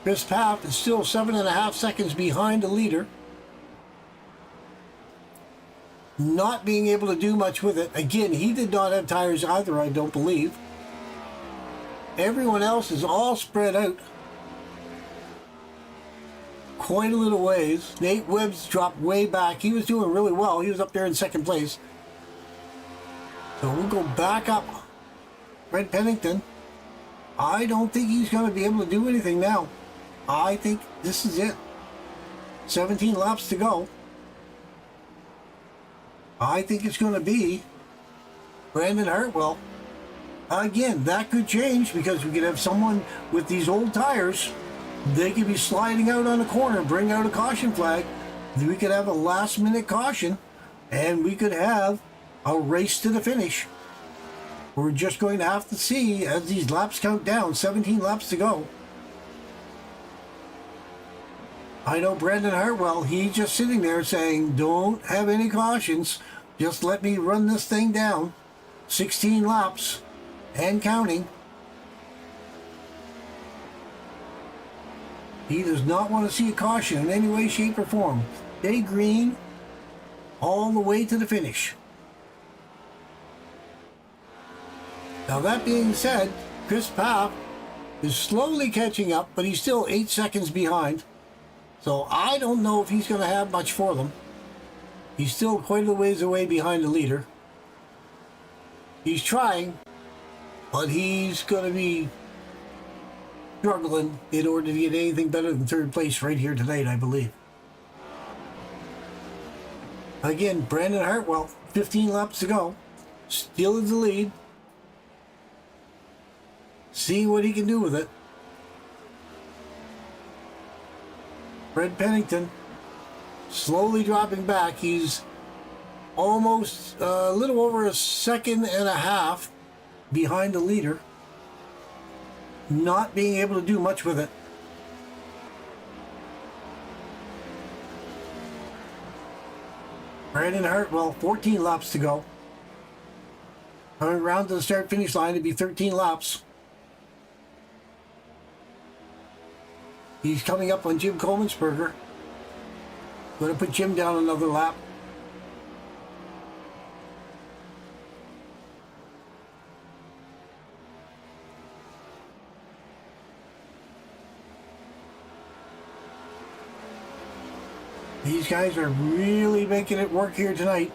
Chris Paff is still 7.5 seconds behind the leader. Not being able to do much with it. Again, he did not have tires either, I don't believe. Everyone else is all spread out quite a little ways. Nate Webb's dropped way back. He was doing really well. He was up there in second place. So we'll go back up. Fred Pennington. I don't think he's going to be able to do anything now. I think this is it. 17 laps to go. I think it's going to be Brandon Hartwell. Again, that could change because we could have someone with these old tires. They could be sliding out on the corner, bring out a caution flag. We could have a last minute caution and we could have a race to the finish. We're just going to have to see as these laps count down. 17 laps to go. I know Brandon Hartwell, he's just sitting there saying, don't have any cautions. Just let me run this thing down. 16 laps and counting. He does not want to see a caution in any way, shape, or form. Stay green all the way to the finish. Now that being said, Chris Paff is slowly catching up, but he's still 8 seconds behind. So I don't know if he's going to have much for them. He's still quite a ways away behind the leader. He's trying, but he's going to be struggling in order to get anything better than third place right here tonight, I believe. Again, Brandon Hartwell, 15 laps to go. Still in the lead. See what he can do with it. Fred Pennington slowly dropping back. He's almost a little over 1.5 seconds behind the leader. Not being able to do much with it. Brandon Hartwell, 14 laps to go. Coming around to the start-finish line, it'd be 13 laps. He's coming up on Jim Coleman'sberger. Going to put Jim down another lap. These guys are really making it work here tonight.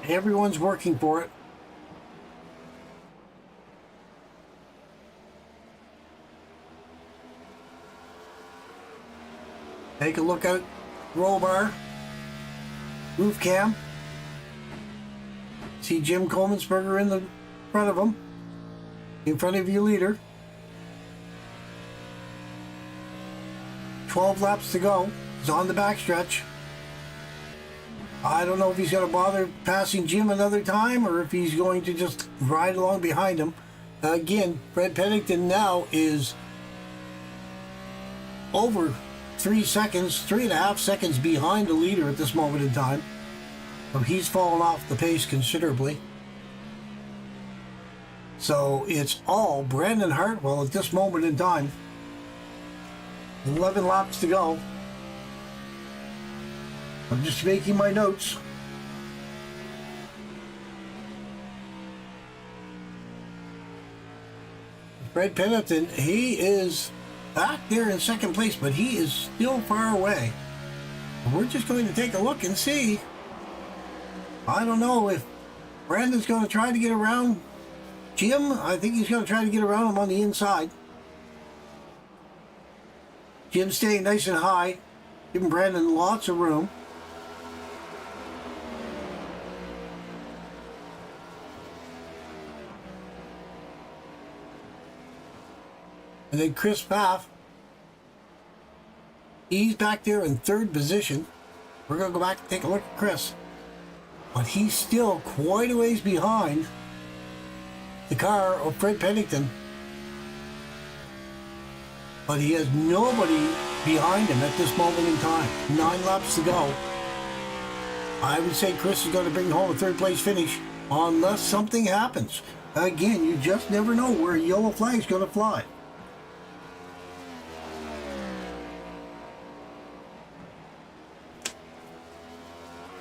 Everyone's working for it. Take a look at roll bar, roof cam. See Jim Coleman'sberger in the front of him, in front of your leader. 12 laps to go. He's on the backstretch. I don't know if he's going to bother passing Jim another time or if he's going to just ride along behind him. Again, Fred Pennington now is over 3.5 seconds behind the leader at this moment in time. So he's fallen off the pace considerably. So it's all Brandon Hartwell at this moment in time. 11 laps to go. I'm just making my notes. Fred Pennington, he is back there in second place, but he is still far away. We're just going to take a look and see. I don't know if Brandon's going to try to get around Jim. I think he's going to try to get around him on the inside. Jim staying nice and high, giving Brandon lots of room. And then Chris Paff, he's back there in third position. We're going to go back and take a look at Chris. But he's still quite a ways behind the car of Fred Pennington. But he has nobody behind him at this moment in time. 9 laps to go. I would say Chris is going to bring home a third place finish unless something happens. Again, you just never know where a yellow flag is going to fly.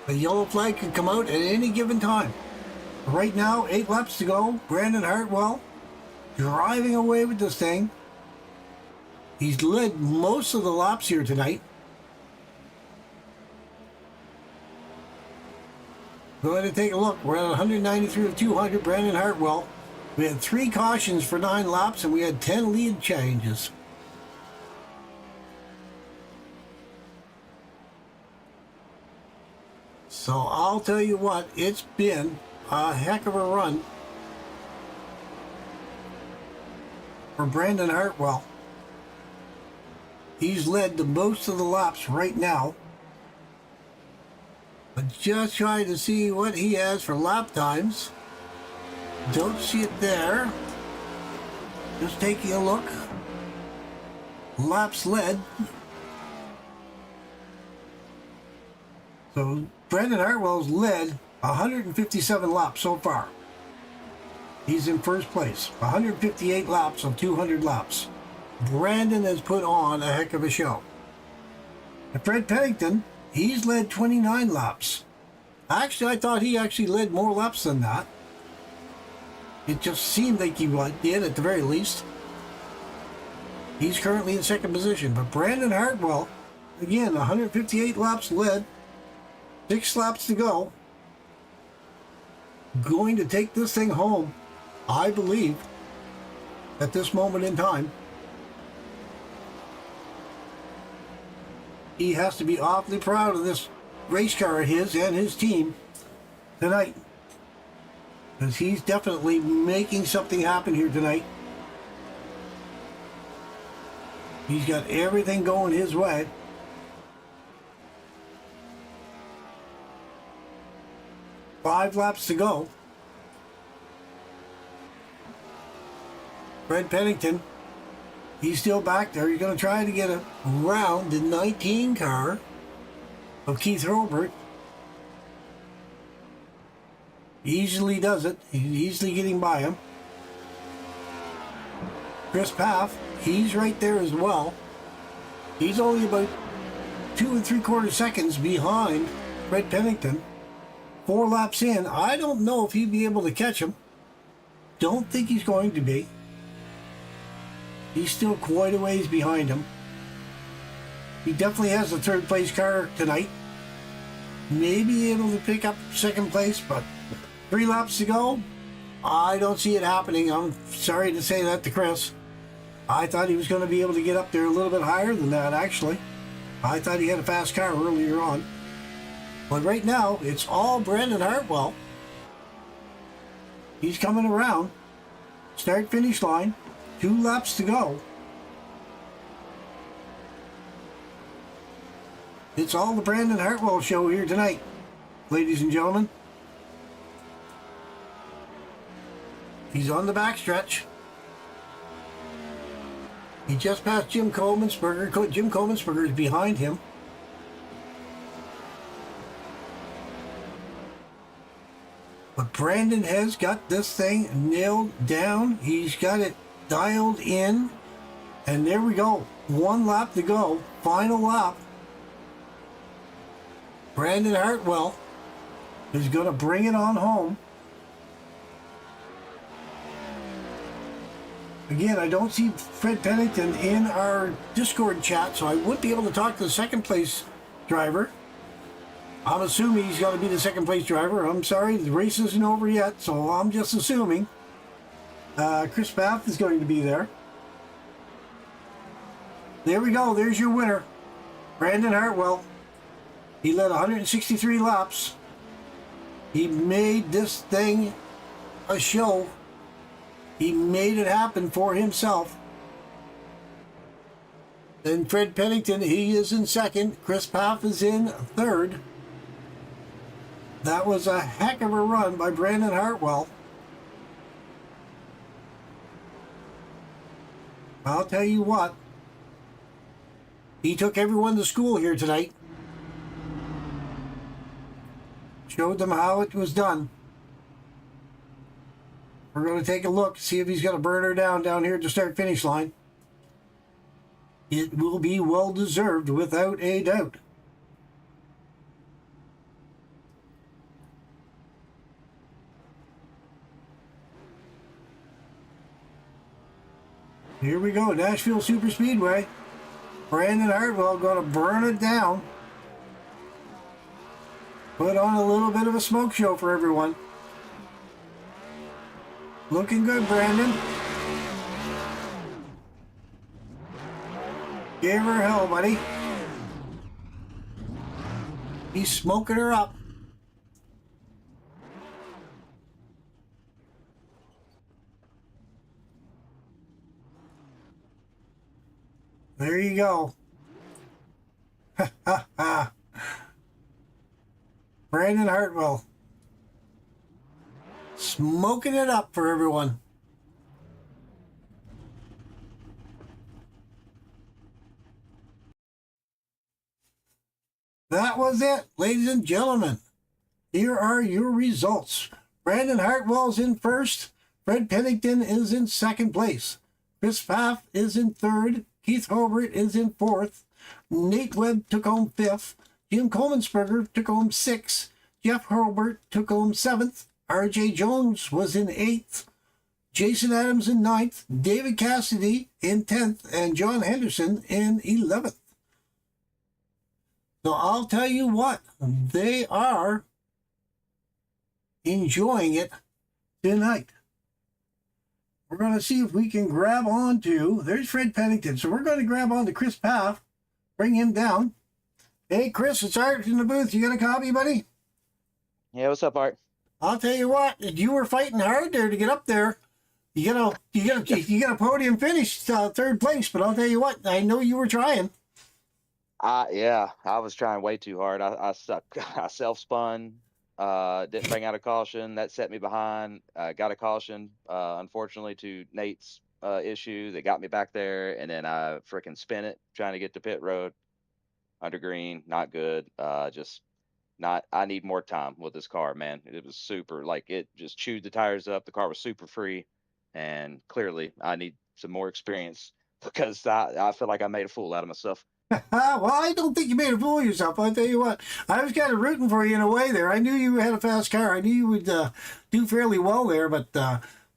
The yellow flag could come out at any given time. Right now, 8 laps to go. Brandon Hartwell driving away with this thing. He's led most of the laps here tonight. Go ahead and take a look. We're at 193 of 200. Brandon Hartwell. We had 3 cautions for 9 laps, and we had 10 lead changes. So I'll tell you what, it's been a heck of a run for Brandon Hartwell. He's led the most of the laps right now. But just trying to see what he has for lap times. Don't see it there. Just taking a look. Laps led. So Brandon Hartwell's led 157 laps so far. He's in first place. 158 laps of 200 laps. Brandon has put on a heck of a show. And Fred Pennington, he's led 29 laps. Actually, I thought he actually led more laps than that. It just seemed like he did at the very least. He's currently in second position. But Brandon Hartwell, again, 158 laps led. 6 laps to go. Going to take this thing home, I believe, at this moment in time. He has to be awfully proud of this race car of his and his team tonight. Because he's definitely making something happen here tonight. He's got everything going his way. Five laps to go. Fred Pennington, he's still back there. He's going to try to get around the 19 car of Keith Hurlbert. He easily does it. He's easily getting by him. Chris Paff, he's right there as well. He's only about 2 3/4 seconds behind Fred Pennington. 4 laps in. I don't know if he'd be able to catch him. Don't think he's going to be. He's still quite a ways behind him. He definitely has the 3rd place car tonight. Maybe able to pick up 2nd place, but 3 laps to go. I don't see it happening. I'm sorry to say that to Chris. I thought he was going to be able to get up there a little bit higher than that, actually. I thought he had a fast car earlier on. But right now, it's all Brandon Hartwell. He's coming around. Start-finish line. 2 laps to go. It's all the Brandon Hartwell show here tonight, ladies and gentlemen. He's on the backstretch. He just passed Jim Coleman'sberger. Jim Coleman'sberger is behind him. But Brandon has got this thing nailed down. He's got it dialed in. And there we go. 1 lap to go. Final lap. Brandon Hartwell is going to bring it on home. Again, I don't see Fred Pennington in our Discord chat, so I would be able to talk to the 2nd place driver. I'm assuming he's going to be the 2nd place driver. I'm sorry, the race isn't over yet, so I'm just assuming. Chris Paff is going to be there. There we go. There's your winner, Brandon Hartwell. He led 163 laps. He made this thing a show. He made it happen for himself. Then Fred Pennington, he is in 2nd. Chris Paff is in 3rd. That was a heck of a run by Brandon Hartwell. I'll tell you what. He took everyone to school here tonight. Showed them how it was done. We're going to take a look, see if he's got a burner down here at the start-finish line. It will be well-deserved, without a doubt. Here we go, Nashville Superspeedway. Brandon Hartwell going to burn it down. Put on a little bit of a smoke show for everyone. Looking good, Brandon. Gave her hell, buddy. He's smoking her up. There you go. Ha ha ha. Brandon Hartwell. Smoking it up for everyone. That was it, ladies and gentlemen. Here are your results. Brandon Hartwell's in first. Fred Pennington is in second place. Chris Pfaff is in third. Keith Hobart is in fourth. Nate Webb took home fifth. Jim Coleman'sberger took home sixth. Jeff Hobart took home seventh. R.J. Jones was in eighth. Jason Adams in ninth. David Cassidy in 10th. And John Henderson in 11th. So I'll tell you what, they are enjoying it tonight. We're going to see if we can grab onto, there's Fred Pennington. So we're going to grab onto Chris Pfaff, bring him down. Hey, Chris, it's Art in the booth. You got a copy, buddy? Yeah, what's up, Art? I'll tell you what, you were fighting hard there to get up there. You got a podium finish, third place, but I'll tell you what, I know you were trying. Yeah, I was trying way too hard. I suck. I self-spun, didn't bring out a caution. That set me behind. Got a caution, unfortunately, to Nate's issue that got me back there. And then I freaking spin it, trying to get to pit road under green. Not good. Just not, I need more time with this car, man. It was super, like, it just chewed the tires up. The car was super free. And clearly, I need some more experience because I feel like I made a fool out of myself. Well, I don't think you made a fool of yourself. I'll tell you what, I was kind of rooting for you in a way there. I knew you had a fast car. I knew you would do fairly well there. But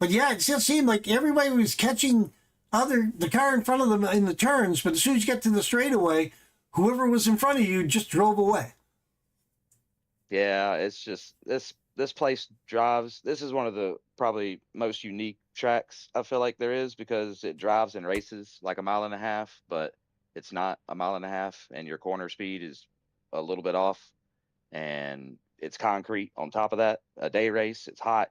yeah, it just seemed like everybody was catching the car in front of them in the turns. But as soon as you get to the straightaway, whoever was in front of you just drove away. Yeah, it's just this place drives. This is one of the probably most unique tracks I feel like there is because it drives and races like a mile and a half, but it's not a mile and a half, and your corner speed is a little bit off, and it's concrete on top of that. A day race, it's hot.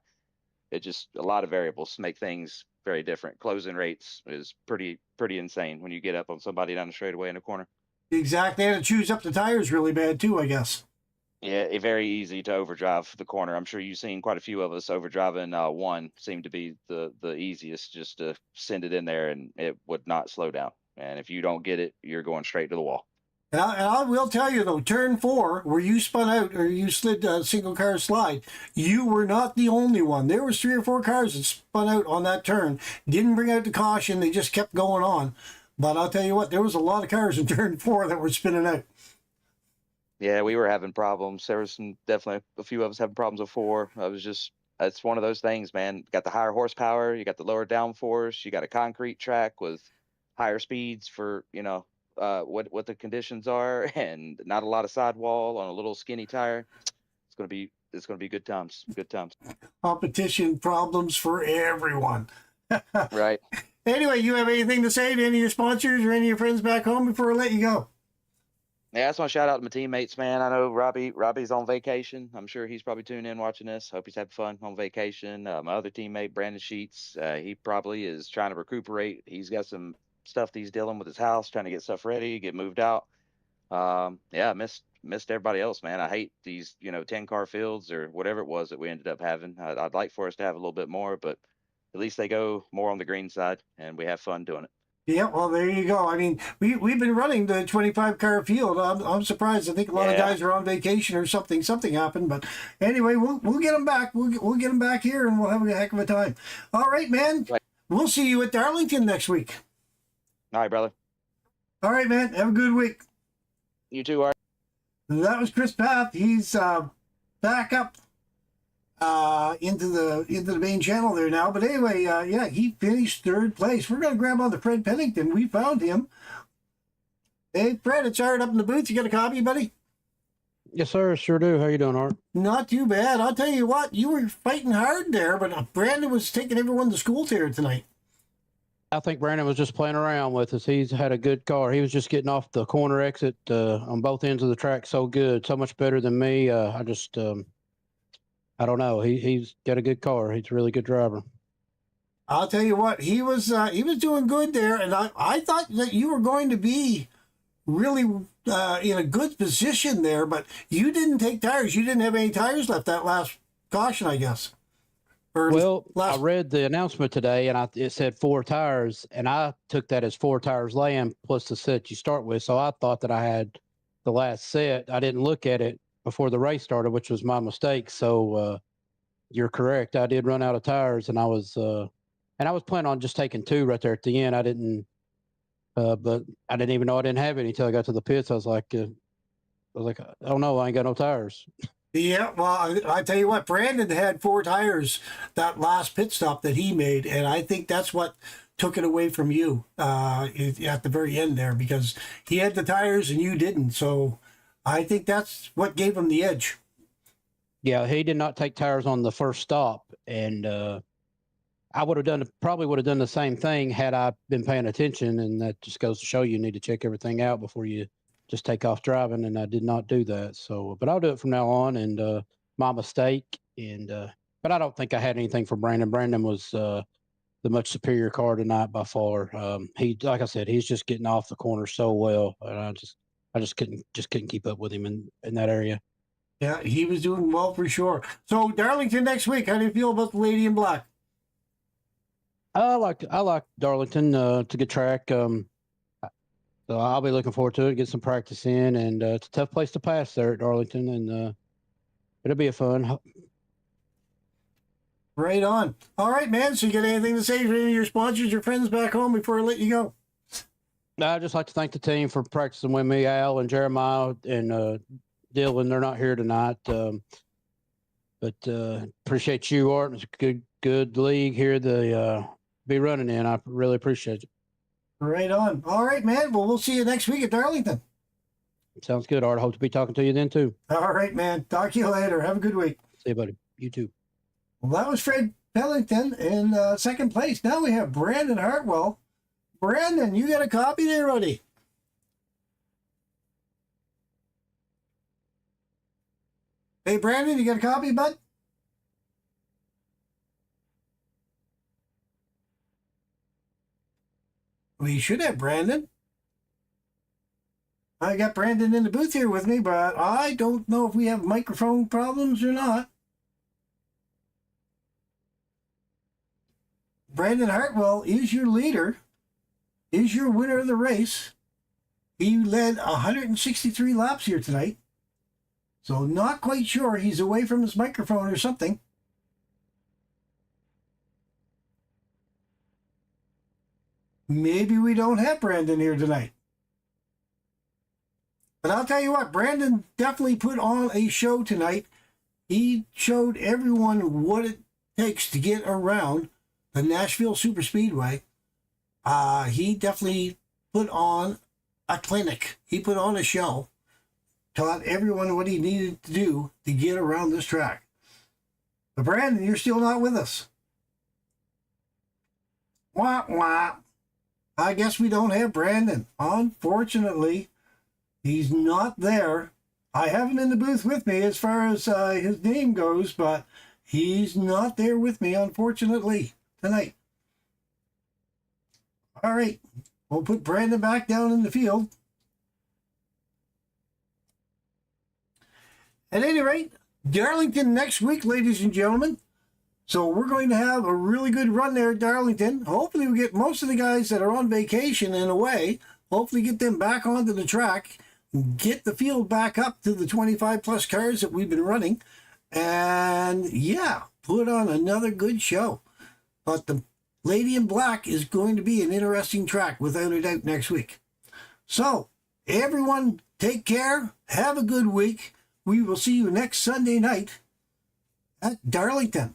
It just a lot of variables make things very different. Closing rates is pretty insane when you get up on somebody down the straightaway in a corner. Exactly, and it chews up the tires really bad too, I guess. Yeah, very easy to overdrive the corner. I'm sure you've seen quite a few of us overdriving. One seemed to be the easiest, just to send it in there and it would not slow down. And if you don't get it, you're going straight to the wall. And I will tell you though, turn 4, where you spun out or you slid a single car slide, you were not the only one. There was 3 or 4 cars that spun out on that turn. Didn't bring out the caution. They just kept going on. But I'll tell you what, there was a lot of cars in turn 4 that were spinning out. Yeah, we were having problems. There was definitely a few of us having problems with 4. It's one of those things, man. Got the higher horsepower, you got the lower downforce, you got a concrete track with higher speeds for, what the conditions are, and not a lot of sidewall on a little skinny tire. It's gonna be good times. Good times. Competition problems for everyone. Right. Anyway, you have anything to say to any of your sponsors or any of your friends back home before I let you go? Yeah, I just want to shout out to my teammates, man. I know Robbie's on vacation. I'm sure he's probably tuning in watching this. Hope he's having fun on vacation. My other teammate, Brandon Sheets, he probably is trying to recuperate. He's got some stuff that he's dealing with his house, trying to get stuff ready, get moved out. Yeah, missed everybody else, man. I hate these, 10-car fields or whatever it was that we ended up having. I'd like for us to have a little bit more, but at least they go more on the green side, and we have fun doing it. Yeah, well, there you go. I mean, we've been running the 25-car field. I'm surprised. I think a lot of guys are on vacation or something. Something happened, but anyway, we'll get them back. We'll get them back here, and we'll have a heck of a time. All right, man. Right. We'll see you at Darlington next week. All right, brother. All right, man. Have a good week. You too, Art. That was Chris Pfaff. He's back up into the main channel there now. But anyway, yeah, he finished third place. We're gonna grab on the Fred Pennington. We found him. Hey, Fred, it's Art up in the booth. You got a copy, buddy? Yes, sir. Sure do. How you doing, Art? Not too bad. I'll tell you what, you were fighting hard there, but Brandon was taking everyone to school here tonight. I think Brandon was just playing around with us. He's had a good car. He was just getting off the corner exit on both ends of the track so good, so much better than me. I don't know. He's got a good car. He's a really good driver. I'll tell you what, he was doing good there, and I thought that you were going to be really in a good position there, but you didn't take tires. You didn't have any tires left that last caution, I guess. I read the announcement today, and it said 4 tires, and I took that as 4 tires laying plus the set you start with. So I thought that I had the last set. I didn't look at it before the race started, which was my mistake. So you're correct. I did run out of tires, and I was planning on just taking 2 right there at the end. I didn't, but I didn't even know I didn't have any until I got to the pits. I was like, oh no, I ain't got no tires. Yeah, well, I tell you what, Brandon had 4 tires that last pit stop that he made, and I think that's what took it away from you at the very end there, because he had the tires and you didn't. So I think that's what gave him the edge. Yeah, he did not take tires on the first stop, and I probably would have done the same thing had I been paying attention, and that just goes to show you need to check everything out before you just take off driving, and I did not do that. So, but I'll do it from now on, and my mistake. And but I don't think I had anything for Brandon. Brandon was the much superior car tonight by far. He, like I said, he's just getting off the corner so well, and I just couldn't keep up with him in that area. Yeah, he was doing well for sure. So Darlington next week. How do you feel about the Lady in Black? I like Darlington. It's a good track. So I'll be looking forward to it, get some practice in, and it's a tough place to pass there at Darlington, and it'll be a fun. Right on. All right, man. So you got anything to say to any of your sponsors, your friends back home before I let you go? I'd just like to thank the team for practicing with me, Al and Jeremiah and Dylan. They're not here tonight, but appreciate you, Art. It's a good league here to be running in. I really appreciate it. Right on. All right, man. Well, we'll see you next week at Darlington. Sounds good, Art. Hope to be talking to you then, too. All right, man. Talk to you later. Have a good week. See you, buddy. You too. Well, that was Fred Pennington in second place. Now we have Brandon Hartwell. Brandon, you got a copy there, buddy? Hey, Brandon, you got a copy, bud? We should have Brandon. I got Brandon in the booth here with me, but I don't know if we have microphone problems or not. Brandon Hartwell is your leader, is your winner of the race. He led 163 laps here tonight. So not quite sure. He's away from his microphone or something. Maybe we don't have Brandon here tonight. But I'll tell you what, Brandon definitely put on a show tonight. He showed everyone what it takes to get around the Nashville Superspeedway. He definitely put on a clinic. He put on a show. Taught everyone what he needed to do to get around this track. But Brandon, you're still not with us. Wah, wah. I guess we don't have Brandon. Unfortunately, he's not there. I have him in the booth with me as far as his name goes, but he's not there with me, unfortunately, tonight. All right, we'll put Brandon back down in the field. At any rate, Darlington next week, ladies and gentlemen. So we're going to have a really good run there at Darlington. Hopefully we get most of the guys that are on vacation and away, hopefully get them back onto the track, get the field back up to the 25 plus cars that we've been running, and yeah, put on another good show. But the Lady in Black is going to be an interesting track without a doubt next week. So everyone take care, have a good week. We will see you next Sunday night at Darlington.